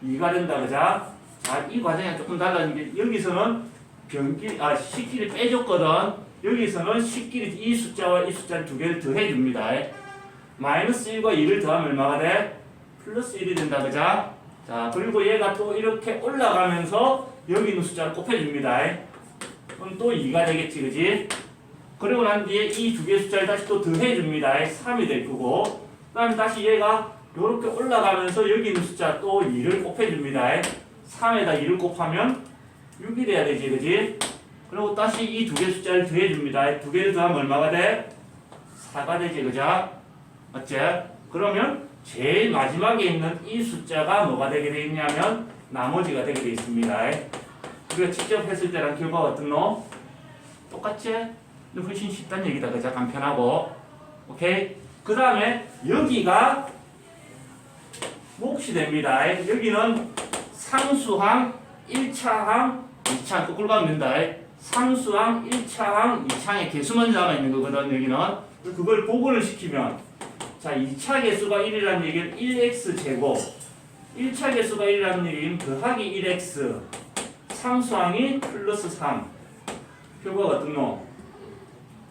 2가 된다, 그자? 자, 이 과정이 조금 달라진 게 여기서는 식끼리 빼줬거든. 여기서는 식끼리 이 숫자와 이 숫자를 두 개를 더해줍니다. 마이너스 1과 2를 더하면 얼마가 돼? 플러스 1이 된다, 그자? 자, 그리고 얘가 또 이렇게 올라가면서 여기 있는 숫자를 곱해줍니다. 그럼 또 2가 되겠지, 그지? 그리고 난 뒤에 이 두 개의 숫자를 다시 또 더해줍니다. 3이 될 거고. 그 다음에 다시 얘가 이렇게 올라가면서 여기 있는 숫자 또 2를 곱해줍니다. 3에다 2를 곱하면 6이 돼야 되지, 그지? 그리고 다시 이 두 개의 숫자를 더해줍니다. 두 개를 더하면 얼마가 돼? 4가 되지, 그죠? 맞지? 그러면 제일 마지막에 있는 이 숫자가 뭐가 되게 돼 있냐면 나머지가 되게 돼 있습니다. 우리가 직접 했을 때랑 결과가 어떻노? 똑같지? 근데 훨씬 쉽다는 얘기다, 그죠? 간편하고. 오케이? 그 다음에 여기가 몫이 됩니다. 여기는 상수항, 1차항, 2차항 거꾸로 가면 된다. 상수항, 1차항, 2차항의 개수만 남아있는 거거든, 여기는. 그걸 복원을 시키면 자, 2차 개수가 1이라는 얘기는 1x 제곱 1차 개수가 1이라는 얘기는 더하기 1x 상수항이 플러스 3 결과가 어떻노?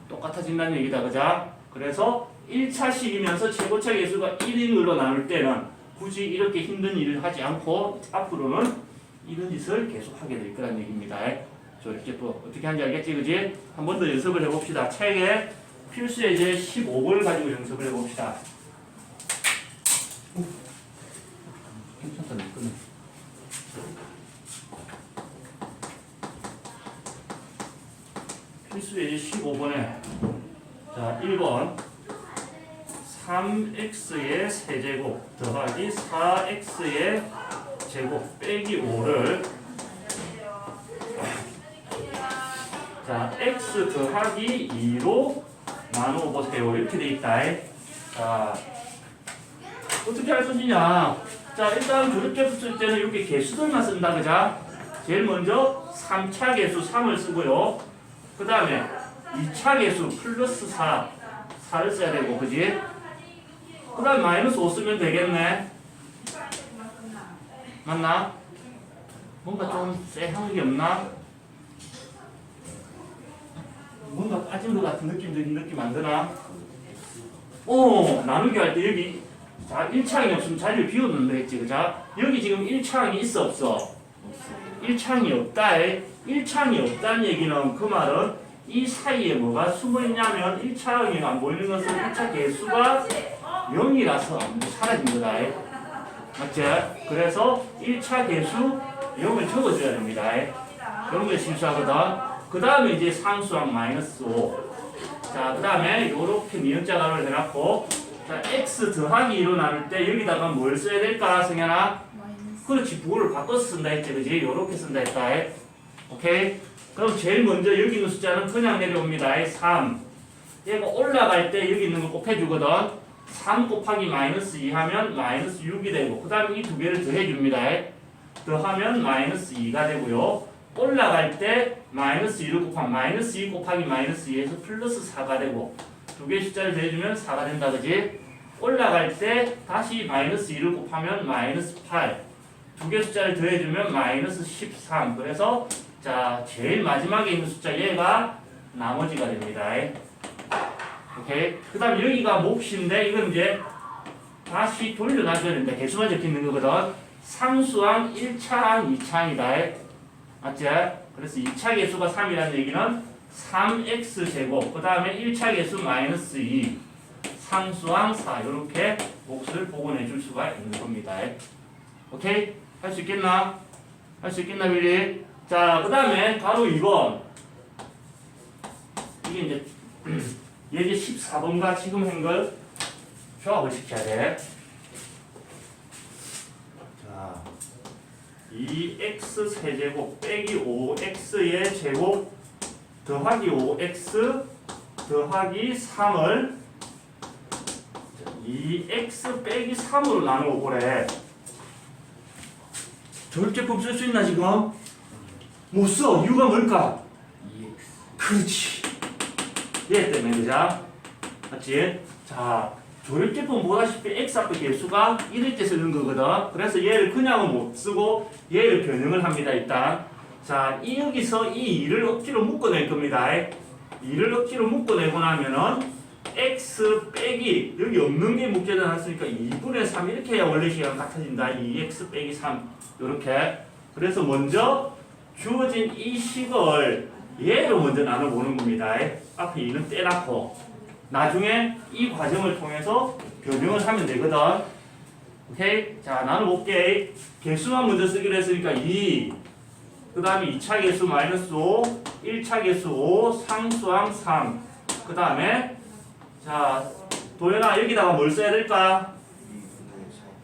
똑같아진다는 얘기다, 그자? 그래서 1차식이면서 최고차 개수가 1인으로 나눌 때는 굳이 이렇게 힘든 일을 하지 않고 앞으로는 이런 짓을 계속 하게 될 거란 얘기입니다. 저 이렇게 또 어떻게 하는지 알겠지, 그지? 한 번 더 연습을 해봅시다. 책에 필수 예제 15번을 가지고 연습을 해봅시다. 괜찮다, 끊어. 필수 예제 15번에 자 1번 3x의 세제곱 더하기 4x의 제곱 빼기 5를 자 x 더하기 2로 나누어 보세요. 이렇게 돼 있다. 자 어떻게 할 것이냐? 자 일단 조립제 쓸 때는 이렇게 개수들만 쓴다, 그자? 제일 먼저 3차 개수 3을 쓰고요. 그 다음에 2차 개수 플러스 4를 써야 되고, 그지? 그 다음에 마이너스 5 쓰면 되겠네. 맞나? 뭔가 좀 쎄한 게 없나? 뭔가 빠진 것 같은 느낌 안 드나? 나누기 할 때 여기 자 1차항이 없으면 자리를 비웠는데 했지, 그자? 여기 지금 1차항이 있어, 없어? 1차항이 없다. 1차항이 없다는 얘기는 그 말은 이 사이에 뭐가 숨어있냐면 1차항이 안 보이는 것은 1차 개수가 0이라서 사라진 거다. 맞지? 그래서 1차 개수 0을 적어줘야 됩니다. 그런 게 실수하거든. 그 다음에 이제 상수항 마이너스 5. 자, 그 다음에 요렇게 미음자 가로를 해놨고, 자, x 더하기 2로 나눌 때 여기다가 뭘 써야 될까, 승현아? 그렇지, 부호를 바꿔서 쓴다 했지, 그지? 요렇게 쓴다 했다. 오케이? 그럼 제일 먼저 여기 있는 숫자는 그냥 내려옵니다. 3. 얘가 올라갈 때 여기 있는 걸 곱해주거든. 3 곱하기 마이너스 2 하면 마이너스 6이 되고, 그 다음에 이 두 개를 더해줍니다. 더하면 마이너스 2가 되고요. 올라갈 때 마이너스 2를 곱하면 마이너스 2 곱하기 마이너스 2에서 플러스 4가 되고, 두 개의 숫자를 더해주면 4가 된다, 그지? 올라갈 때 다시 마이너스 2를 곱하면 마이너스 8. 두 개의 숫자를 더해주면 마이너스 13. 그래서 자 제일 마지막에 있는 숫자 얘가 나머지가 됩니다. 오케이? 그 다음 여기가 몫인데 이건 이제 다시 돌려놔줘야 된다. 개수만 적혀있는 거거든. 상수항 1차항 2차항이다. 맞지? 그래서 2차 개수가 3이라는 얘기는 3x제곱 그 다음에 1차 개수 마이너스 2 상수항 4 이렇게 몫을 복원해 줄 수가 있는 겁니다. 오케이? 할 수 있겠나? 할 수 있겠나, 빌리? 자, 그 다음에 바로 2번. 이게 이제 예제 14번과 지금 한 걸 조합을 시켜야 돼. 2x 세제곱 빼기 5x의 제곱 더하기 5x 더하기 3을 2x 빼기 3으로 나누어 보래. 조립제법 쓸 수 있나 지금? 못 써. 이유가 뭘까? 2x. 그렇지. 얘 때문에 그자? 맞지? 자, 조립제법 보다시피 x 앞에 개수가 1일 때 쓰는 거거든. 그래서 얘를 그냥은 못 쓰고 얘를 변형을 합니다. 일단 자, 이 여기서 이 2를 억지로 묶어낼 겁니다. 2를 억지로 묶어내고 나면은 x 빼기 여기 없는 게 묶여져 놨으니까 2분의 3 이렇게 해야 원래 시간 같아진다. 2x 빼기 3 이렇게. 그래서 먼저 주어진 이 식을 얘로 먼저 나눠보는 겁니다. 앞에 2는 떼놓고 나중에 이 과정을 통해서 변형을 하면 되거든. 오케이? 자, 나눠볼게. 개수만 먼저 쓰기로 했으니까 2. 그 다음에 2차 개수 마이너스 5, 1차 개수 5, 상수항 3. 그 다음에 자, 도현아 여기다가 뭘 써야 될까?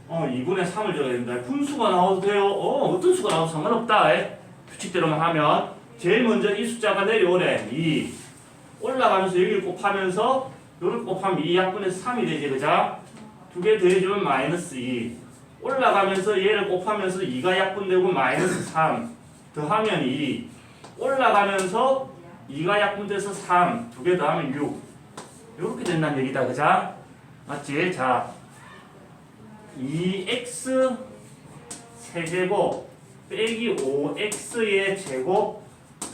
2분의 3을 줘야 된다. 분수가 나와도 돼요. 어떤 수가 나와도 상관없다. 규칙대로만 하면 제일 먼저 이 숫자가 내려오래. 2. 올라가면서 여기를 곱하면서 요를 곱하면 2약분에서 3이 되지. 그자? 두 개 더해주면 마이너스 2. 올라가면서 얘를 곱하면서 2가 약분되고 마이너스 3. 더하면 2. 올라가면서 2가 약분돼서 3. 두 개 더하면 6. 이렇게 된다는 얘기다. 그자? 맞지? 자, 2x 세제곱 빼기 5x의 제곱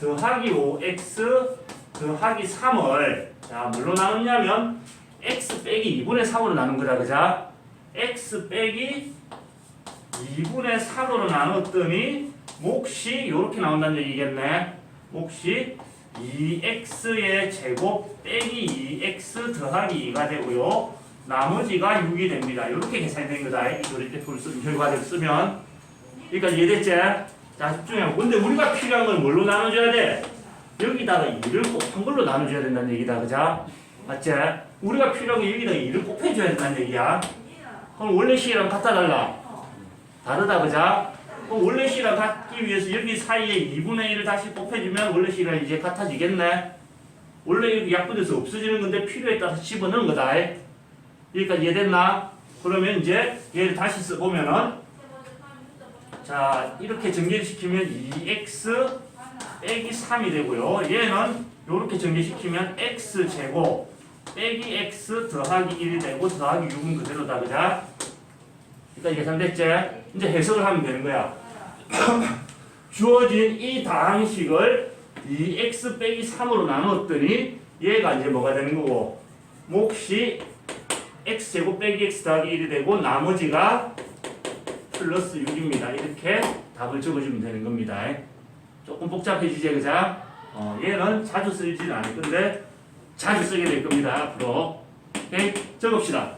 더하기 5x 더하기 3을 자, 뭘로 나누냐면 x 빼기 2분의 3으로 나눈 거다. 그자? x 빼기 2분의 3으로 나눴더니 몫이 이렇게 나온다는 얘기겠네. 몫이 2x의 제곱 빼기 2x 더하기 2가 되고요. 나머지가 6이 됩니다. 이렇게 계산이 된 거다. 이 조립제법을 쓰면 결과를 쓰면. 그러니까 이해됐지? 자, 집중해. 근데 우리가 필요한 건 뭘로 나눠줘야 돼? 여기다가 2를 곱한 걸로 나눠줘야 된다는 얘기다. 그자? 맞지? 우리가 필요한 건 여기다가 2를 곱해줘야 된다는 얘기야. 그럼 원래 식이랑 같아 달라? 다르다. 그자? 그럼 원래 식이랑 같기 위해서 여기 사이에 2분의 1을 다시 곱해주면 원래 식이랑 이제 같아지겠네? 원래 이렇게 약분돼서 없어지는 건데 필요에 따라서 집어넣은 거다. 여기까지 이해됐나? 그러면 이제 얘를 다시 써보면은 자, 이렇게 정리시키면 2x 빼기 3이 되고요. 얘는 이렇게 정리시키면 x제곱 빼기 x 더하기 1이 되고 더하기 6은 그대로다. 그자? 그러니까 계산됐지? 이제 해석을 하면 되는 거야. 주어진 이 다항식을 2x 빼기 3으로 나눴더니 얘가 이제 뭐가 되는 거고 몫이 x제곱 빼기 x 더하기 1이 되고 나머지가 플러스 6입니다. 이렇게 답을 적어주면 되는 겁니다. 조금 복잡해지지, 그자? 얘는 자주 쓰지는 않을 건데 자주 쓰게 될 겁니다. 앞으로. 오케이? 적읍시다.